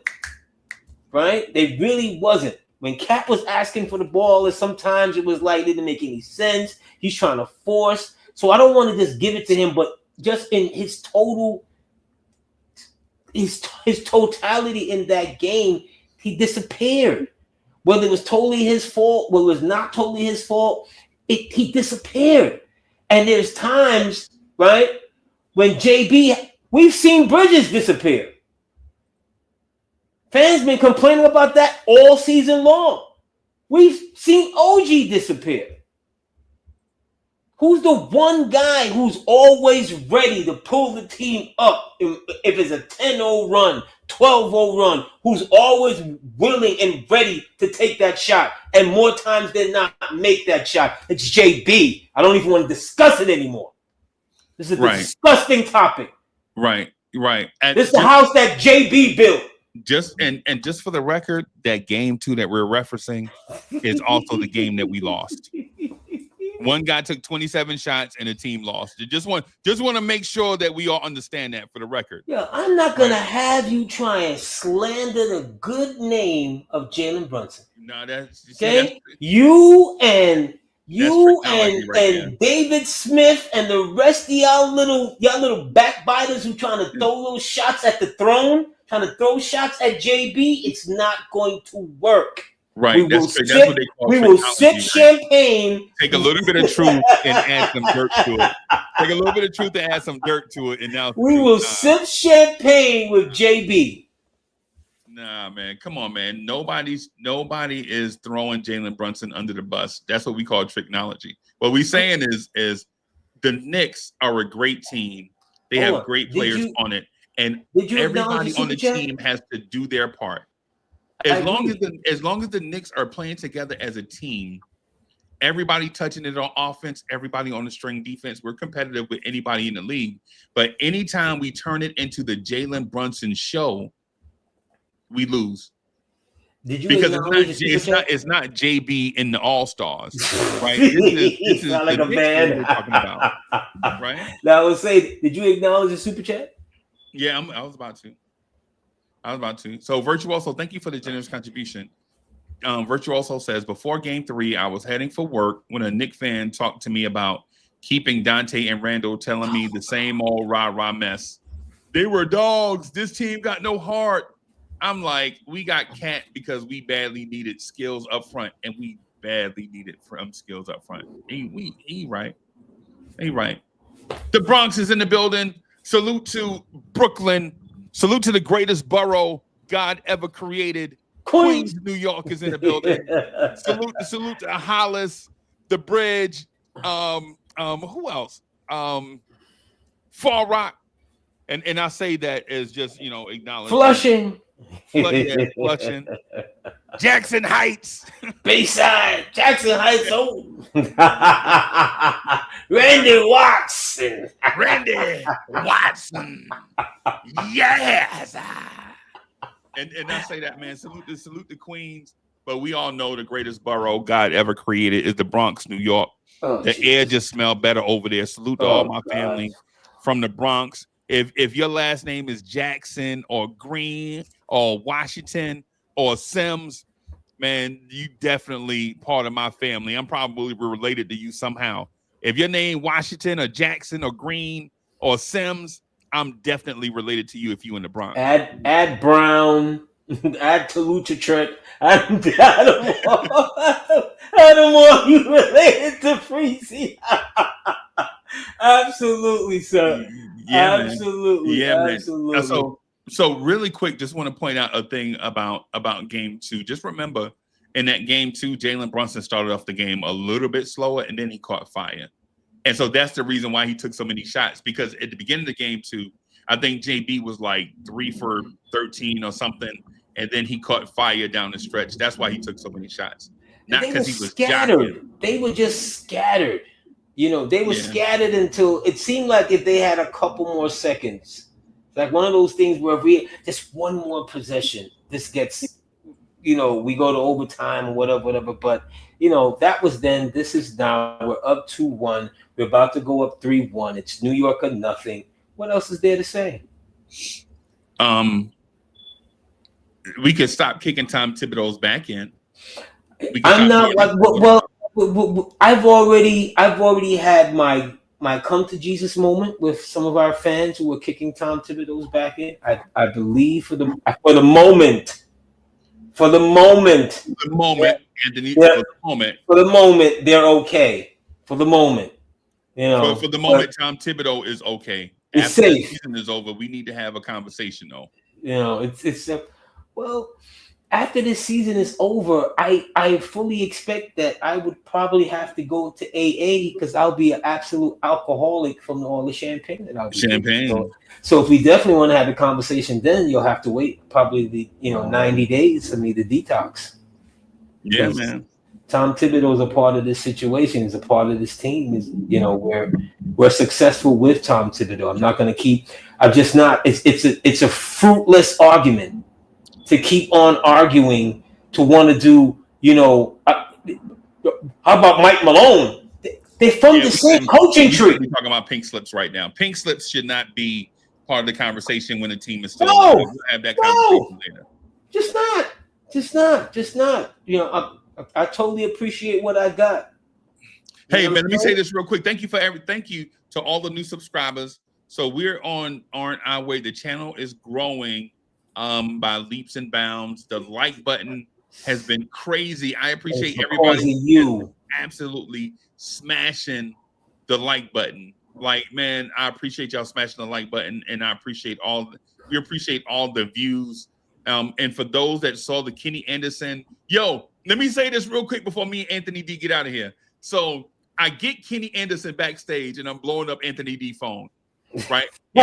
right? They really wasn't. When Cat was asking for the ball, sometimes it was like it didn't make any sense. He's trying to force. So I don't want to just give it to him, but just in his totality in that game, he disappeared. whether it was totally his fault, whether it was not totally his fault, he disappeared. And there's times, right, when we've seen Bridges disappear. Fans been complaining about that all season long. We've seen OG disappear. Who's the one guy who's always ready to pull the team up if it's a 10-0 run, 12-0 run, who's always willing and ready to take that shot, and more times than not make that shot? It's JB. I don't even want to discuss it anymore. This is a disgusting topic. Right. And this is the house that JB built. Just for the record, that game 2 that we're referencing is also the game that we lost. One guy took 27 shots and the team lost. Just want to make sure that we all understand that for the record. Yeah, I'm not gonna have you try and slander the good name of Jalen Brunson. No, that's okay. You and David Smith and the rest of y'all little backbiters who trying to throw little shots at the throne, trying to throw shots at JB. It's not going to work. Right. That's what they call we will sip champagne. Take a little bit of truth and add some dirt to it. Take a little bit of truth and add some dirt to it. And now we will sip champagne with JB. Nah, man. Come on, man. Nobody is throwing Jalen Brunson under the bus. That's what we call tricknology. What we're saying is the Knicks are a great team. They have great players on it. And everybody on the team has to do their part. As long as the Knicks are playing together as a team, everybody touching it on offense, everybody on the string defense, we're competitive with anybody in the league. But anytime we turn it into the Jalen Brunson show, we lose. Because it's not JB in the All-Stars, right? This is like a man we're talking about, right? Now I would say, did you acknowledge the super chat? Yeah, I was about to. So Virtuoso, thank you for the generous contribution. Virtuoso says, before game 3, I was heading for work when a Knick fan talked to me about keeping Dante and Randall, telling me the same old rah-rah mess. They were dogs. This team got no heart. I'm like, we got cat because we badly needed skills up front, and we badly needed skills up front. He right. The Bronx is in the building. Salute to Brooklyn. Salute to the greatest borough God ever created. Queens, New York is in the building. Salute to Hollis, the Bridge. Who else? Far Rock. And I say that as just, acknowledge Flushing. Flushing. Jackson Heights. Bayside. Jackson Heights. Oh. Randy Watson. Yes. And I say that, man. Salute the Queens. But we all know the greatest borough God ever created is the Bronx, New York. The air just smelled better over there. Salute to all my family from the Bronx. If your last name is Jackson or Green or Washington or Sims, man, you definitely part of my family. I'm probably related to you somehow. If your name Washington or Jackson or Green or Sims, I'm definitely related to you if you in the Bronx. Add Brown, add Talucha Adam Moore, you related to Freezie. Absolutely, sir. Yeah, absolutely. Man. Yeah, absolutely. Man. So really quick, just want to point out a thing about game 2. Just remember, in that game 2, Jalen Brunson started off the game a little bit slower, and then he caught fire. And so that's the reason why he took so many shots, because at the beginning of the game 2, I think JB was like 3 for 13 or something, and then he caught fire down the stretch. That's why he took so many shots. Not because he was scattered. jocking. They were just scattered. They were scattered until it seemed like if they had a couple more seconds, like one of those things where if we just one more possession, this gets, we go to overtime or whatever. But, that was then. This is now. We're up 2-1. We're about to go up 3-1. It's New York or nothing. What else is there to say? We could stop kicking Tom Thibodeau's back in. I'm not like I've already had my come to Jesus moment with some of our fans who were kicking Tom Thibodeau's back in. I believe for the moment For the moment. For the moment, Anthony. Yeah. For the moment. For the moment, they're okay. For the moment. You know. For the moment, Tom Thibodeau is okay. It's After safe. the season is over, we need to have a conversation, though. You know, it's well, after this season is over, I fully expect that I would probably have to go to AA because I'll be an absolute alcoholic from all the champagne that I'll be drinking. So if we definitely want to have a conversation, then you'll have to wait probably 90 days for me to detox. Yeah, man. Tom Thibodeau is a part of this situation. He's a part of this team. We're successful with Tom Thibodeau. I'm not going to keep. I'm just not. It's a fruitless argument to keep on arguing to want to do. How about Mike Malone? They're from the same coaching tree. We're talking about pink slips right now. Pink slips should not be part of the conversation when the team is still. We'll have that conversation later. Just not. I totally appreciate what I got. Hey, man, let me say this real quick. Thank you to all the new subscribers. So we're on our way. The channel is growing by leaps and bounds. The like button has been crazy. I appreciate everybody absolutely smashing the like button. Like, man, I appreciate y'all smashing the like button, and I appreciate all the views. And for those that saw the Kenny Anderson, let me say this real quick before me and Anthony D get out of here. So I get Kenny Anderson backstage, and I'm blowing up Anthony D phone, right? No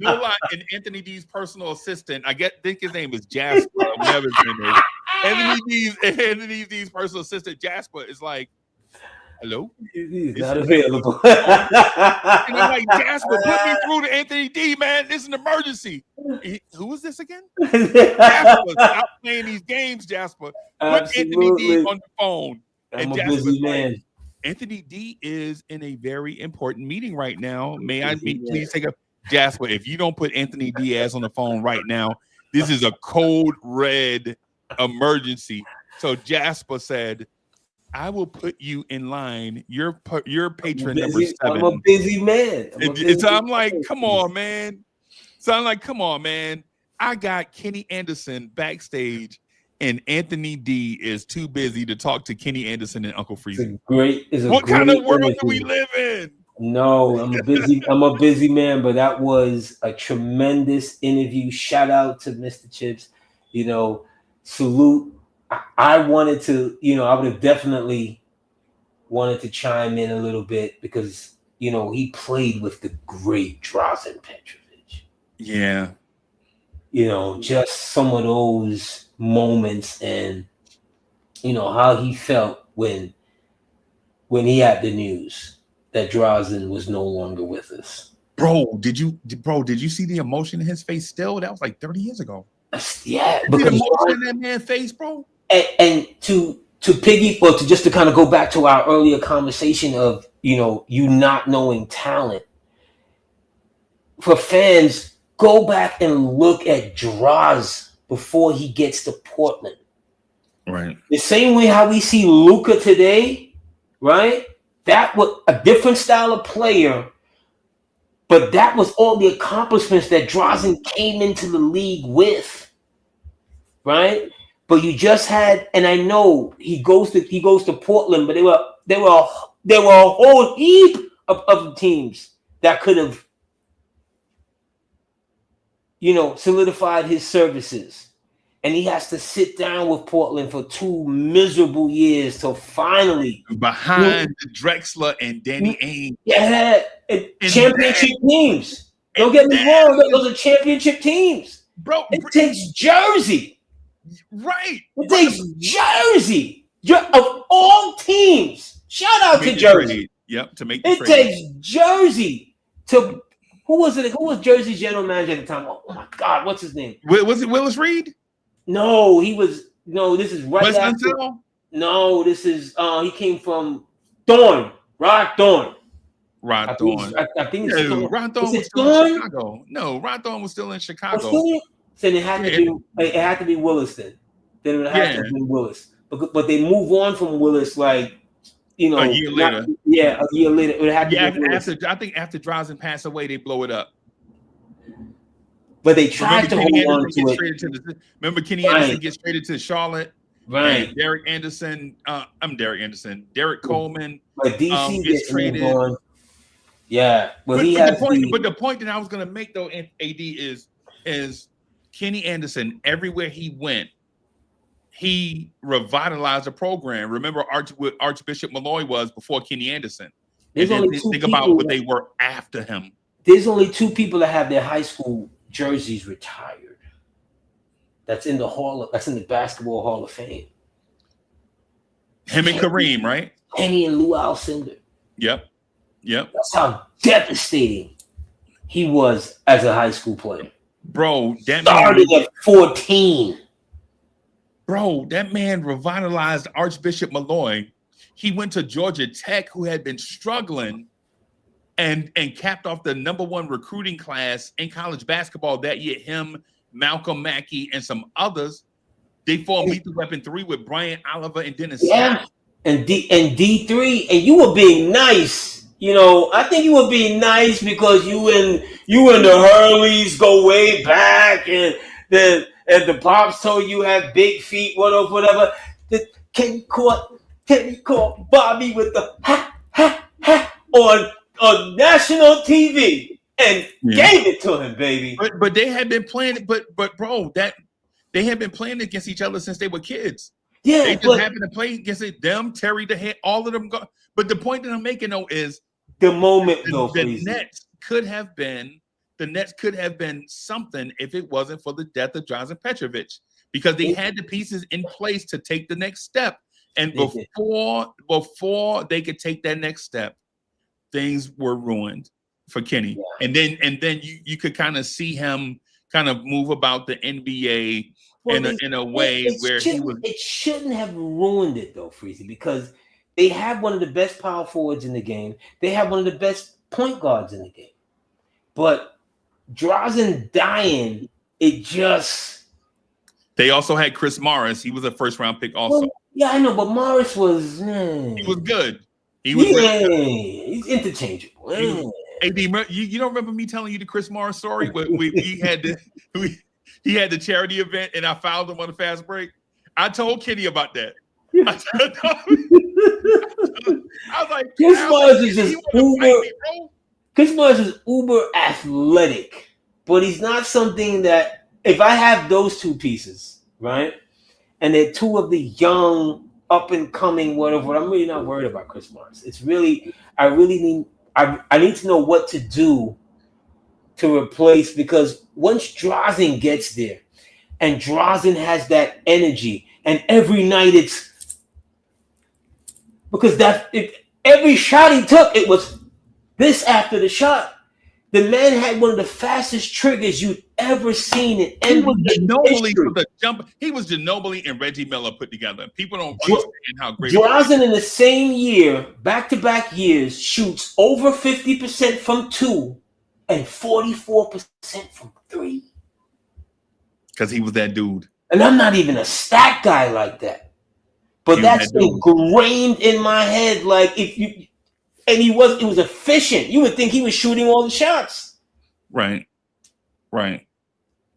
lie. And Anthony D's personal assistant, think his name is Jasper, or whatever his name is. Anthony D's personal assistant, Jasper, is like, hello? He's not available. And I'm like, Jasper, put me through to Anthony D, man. This is an emergency. Who is this again? Jasper, stop playing these games, Jasper. Put Anthony D on the phone. I'm a busy man. Anthony D is in a very important meeting right now. May I please take a Jasper? If you don't put Anthony Diaz on the phone right now, this is a code red emergency. So Jasper said, I will put you in line. Your patron number 7. I'm a busy man. I'm like, come on, man. So I'm like, come on, man. I got Kenny Anderson backstage, and Anthony D is too busy to talk to Kenny Anderson and Uncle Freezie. What kind of world do we live in? No, I'm a busy man, but that was a tremendous interview. Shout out to Mr. Chips. Salute. I wanted to, I would have definitely wanted to chime in a little bit because, he played with the great Drazen Petrovic. Yeah. Just some of those moments and, how he felt when he had the news that Drazen was no longer with us. Bro, did you see the emotion in his face still? That was like 30 years ago. Yeah. The emotion in that man's face, bro. And to kind of go back to our earlier conversation of you not knowing talent, for fans, go back and look at Draz before he gets to Portland. Right. The same way how we see Luka today, right? That was a different style of player, but that was all the accomplishments that Drazen came into the league with, right? But you just had, and I know he goes to Portland, but there were a whole heap of teams that could have, solidified his services, and he has to sit down with Portland for 2 miserable years till finally behind Drexler and Danny Ainge. Yeah, and championship teams. Don't get me wrong; those are championship teams, bro. It takes Jersey. Right. It takes Jersey of all teams. Shout out to Jersey. Yep, to make the it takes Jersey to who was it? Who was Jersey's general manager at the time? Oh my God, what's his name? Was it Willis Reed? No, he was. No, this is right West after. Lansdale? No, this is. He came from Thorne. Rod Thorne. Rod Thorne. I think it's Rod Thorne was still in Chicago. No, Rod Thorne was still in Chicago. So it had to be Willis then. Then it would have to be Willis. But they move on from Willis like a year later. A year later. It would have to be Willis. I think after Drazen passed away, they blow it up. But they tried to hold on to it. Remember Kenny Anderson gets traded to Charlotte? Right. And Derek Anderson. Derek Coleman. But DC gets traded. On. Yeah. Well, but the point that I was going to make, though, AD, is Kenny Anderson, everywhere he went, he revitalized the program. Remember what Archbishop Malloy was before Kenny Anderson. Think about what they were after him. There's only 2 people that have their high school jerseys retired. That's in the Basketball Hall of Fame. Him and Kareem, right? Kenny and Lou Alcindor. Yep. That's how devastating he was as a high school player. Bro, that started at 14. Bro, that man revitalized Archbishop Malloy. He went to Georgia Tech, who had been struggling, and capped off the #1 recruiting class in college basketball that year. Him, Malcolm Mackey, and some others. They formed Lethal Weapon 3 with Brian Oliver and Dennis. Yeah, and D3, and you were being nice. You know, I think you were being nice because you and the Hurleys go way back, and the pops told you had big feet, whatever. Kenny caught Bobby with the ha on national TV and gave it to him, baby. But they had been playing, but bro, that they had been playing against each other since they were kids. Yeah, they just happened to play against them, Terry the Head, all of them go. But the point that I'm making though is the moment the Nets could have been something if it wasn't for the death of Drazen Petrovic, because they had the pieces in place to take the next step. And before they could take that next step, things were ruined for Kenny. Yeah. And then you could kind of see him kind of move about the NBA in a way where he was. It shouldn't have ruined it though, Freezie, because they have one of the best power forwards in the game. They have one of the best point guards in the game. But Drazen dying, it just. They also had Chris Morris. He was a first-round pick also. Well, yeah, I know, but Morris was. He was good. He's interchangeable. AD, you don't remember me telling you the Chris Morris story? He had the charity event, and I fouled him on the fast break. I told Kenny about that. I was like, Chris Morris is just uber. Chris Morris is uber athletic, but he's not something that if I have those 2 pieces, right, and they're 2 of the young, up and coming, whatever, I'm really not worried about Chris Morris. It's really, I need to know what to do to replace, because once Drazen gets there, and Drazen has that energy, and every night it's because every shot he took, it was this after the shot. The man had one of the fastest triggers you'd ever seen in NBA. He was Ginobili and Reggie Miller put together. People don't understand how great. Drazen in the same year, back-to-back years, shoots over 50% from 2 and 44% from 3. Because he was that dude. And I'm not even a stat guy like that. But that's ingrained in my head. Like it was efficient. You would think he was shooting all the shots. Right.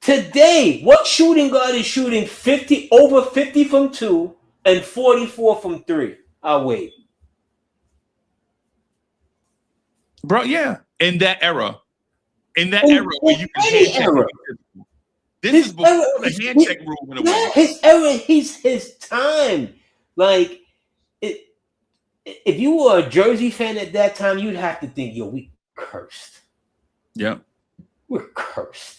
Today, what shooting guard is shooting over 50 from 2 and 44 from 3? I'll wait. Bro, yeah. In that era where you can hand check. This is before the hand check rule went away. His era, his time. Like, if you were a Jersey fan at that time, you'd have to think, we cursed. Yeah. We're cursed.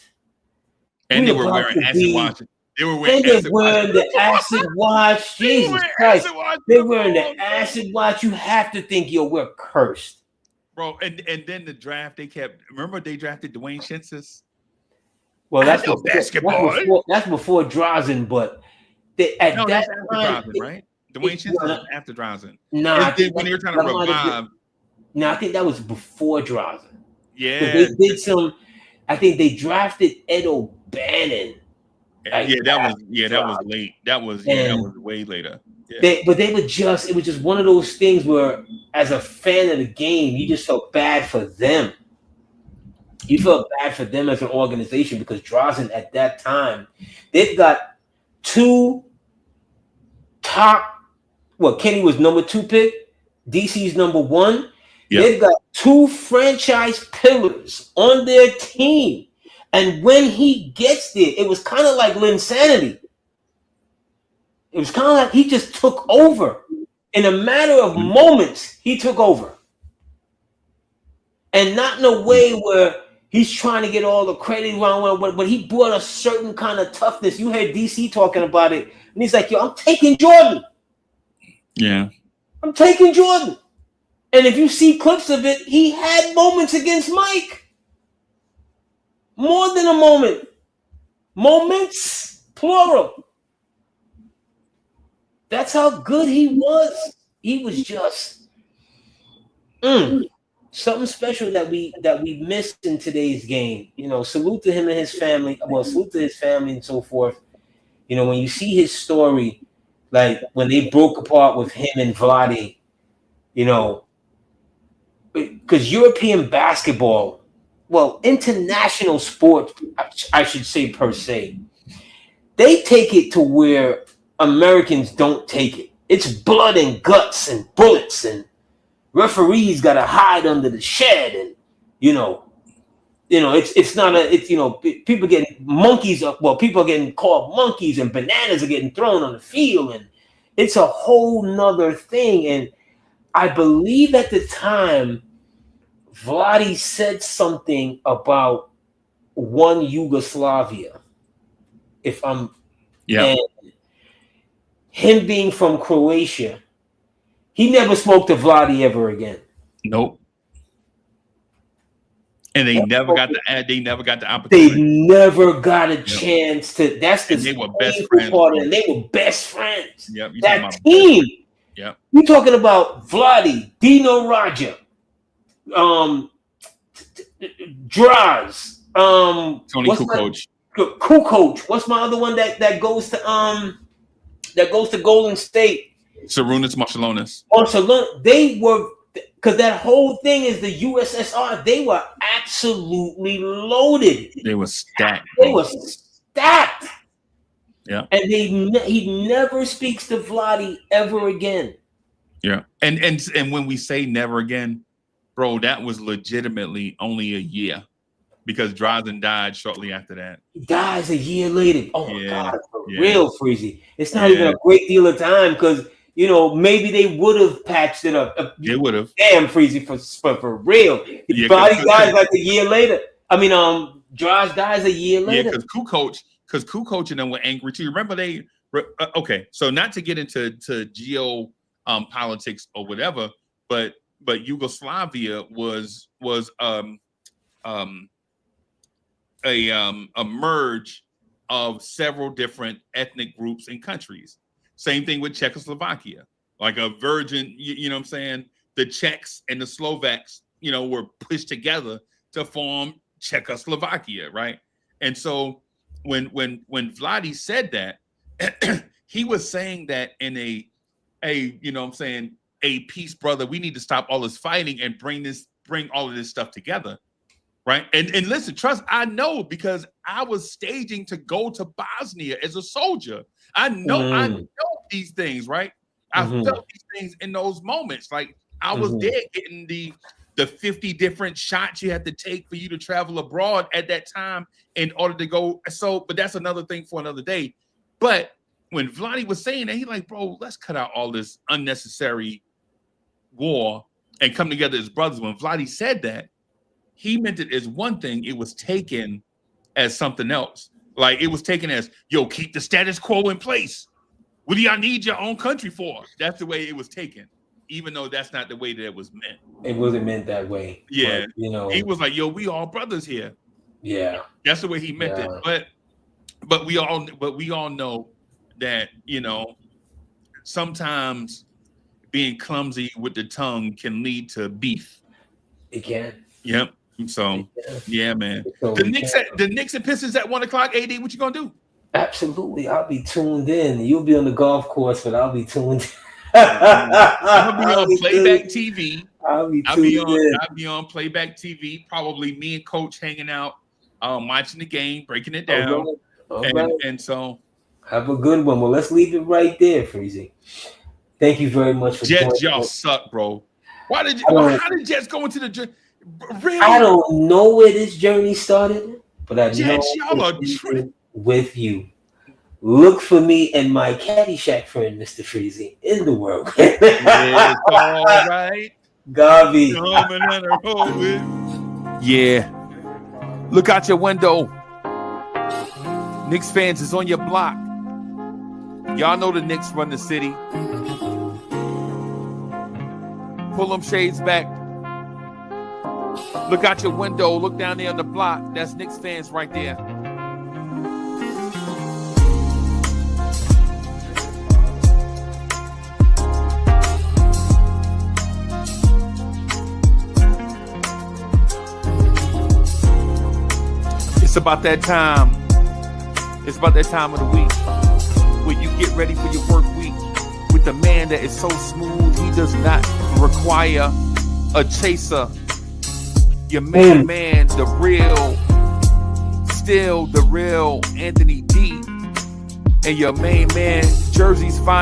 And they were wearing acid watch. They were wearing the acid watch. Jesus Christ. They're wearing the acid watch. You have to think, we're cursed. Bro, and then the draft, remember they drafted Dwayne Shinsis? Well, that's before Drazen, but that time, Drazen, right? Dwayne Shinsis was after Drazen. No, I think when they were trying to revive. No, I think that was before Drazen. Yeah, they did some. I think they drafted Ed O'Bannon. That was late. That was way later. Yeah. It was just one of those things where, as a fan of the game, you just felt bad for them. You felt bad for them as an organization because Drazen at that time, they've got two top. Well, Kenny was number 2 pick. DC's number 1. Yep. They've got 2 franchise pillars on their team. And when he gets there, it was kind of like Linsanity. It was kind of like he just took over. In a matter of moments, he took over. And not in a way where he's trying to get all the credit around, but he brought a certain kind of toughness. You heard DC talking about it. And he's like, yo, I'm taking Jordan. Yeah. I'm taking Jordan. And if you see clips of it, he had moments against Mike. More than a moment. Moments, plural. That's how good he was. He was just something special that we missed in today's game. You know, salute to him and his family. Well, salute to his family and so forth. You know, when you see his story, like when they broke apart with him and Vlade, you know, because European basketball, well, international sport, I should say per se, they take it to where Americans don't take it. It's blood and guts and bullets, and referees got to hide under the shed, and it's not people getting monkeys up. Well, people are getting called monkeys, and bananas are getting thrown on the field, and it's a whole nother thing. And I believe at the time, Vlade said something about one Yugoslavia. And him being from Croatia, he never spoke to Vlade ever again. Nope. And they never got the opportunity. They never got a chance to. That's the they were best friends. Part, and they were best friends. Yep. That team. Yeah. You're talking about Vlade, Dino Raja, Draz, Tony Kukoc. Kukoc. What's my other one that goes to Golden State? Sarunas Marciulionis. Barcelona. They were, because that whole thing is the USSR. They were absolutely loaded. They were stacked. They were stacked. Yeah. And he never speaks to Vlade ever again. Yeah. And when we say never again, bro, that was legitimately only a year, because Drazen died shortly after that. He dies a year later. Oh my God, for Yeah. real, Freezie. It's not even a great deal of time, because maybe they would have patched it up. They would have. Damn, Freezie, for real. Vlade dies like a year later. I mean, Draz dies a year later. Yeah, because Kukoc and them were angry too. Remember okay, so not to get into geo politics or whatever, but Yugoslavia was a merge of several different ethnic groups and countries. Same thing with Czechoslovakia, like a virgin. You know what I'm saying? The Czechs and the Slovaks, were pushed together to form Czechoslovakia, right? And so when Vlade said that, he was saying that in a peace, brother. We need to stop all this fighting and bring all of this stuff together, right? And listen, trust, I know, because I was staging to go to Bosnia as a soldier. I know these things, right? I felt these things in those moments. Like I was there getting the 50 different shots you had to take for you to travel abroad at that time in order to go. So, but that's another thing for another day. But when Vlade was saying that, he like, bro, let's cut out all this unnecessary war and come together as brothers. When Vlade said that, he meant it as one thing. It was taken as something else. Like it was taken as, yo, keep the status quo in place. What do y'all need your own country for? That's the way it was taken, even though that's not the way that it was meant. It wasn't meant that way. Yeah. But, he was like, yo, we all brothers here. Yeah. That's the way he meant it. But we all know that, sometimes being clumsy with the tongue can lead to beef. It can. Yep. So yeah, man. So the Knicks and Pistons at 1:00. AD, what you gonna do? Absolutely. I'll be tuned in. You'll be on the golf course, but I'll be tuned in. I'm gonna be on playback TV. I'll be on playback TV. Probably me and Coach hanging out, watching the game, breaking it down. All right. And so have a good one. Well, let's leave it right there, Freezie. Thank you very much for Jets. Y'all suck, bro. How did Jets go into the really? I don't know where this journey started, but I Jets, know y'all are with you. Look for me and my Caddyshack friend, Mr. Freezie, in the world. It's all right. Gabi. Yeah. Look out your window. Knicks fans is on your block. Y'all know the Knicks run the city. Pull them shades back. Look out your window. Look down there on the block. That's Knicks fans right there. It's about that time. It's about that time of the week where you get ready for your work week with the man that is so smooth he does not require a chaser. Your main man, the real, still the real Anthony D. And your main man, Jersey's fine.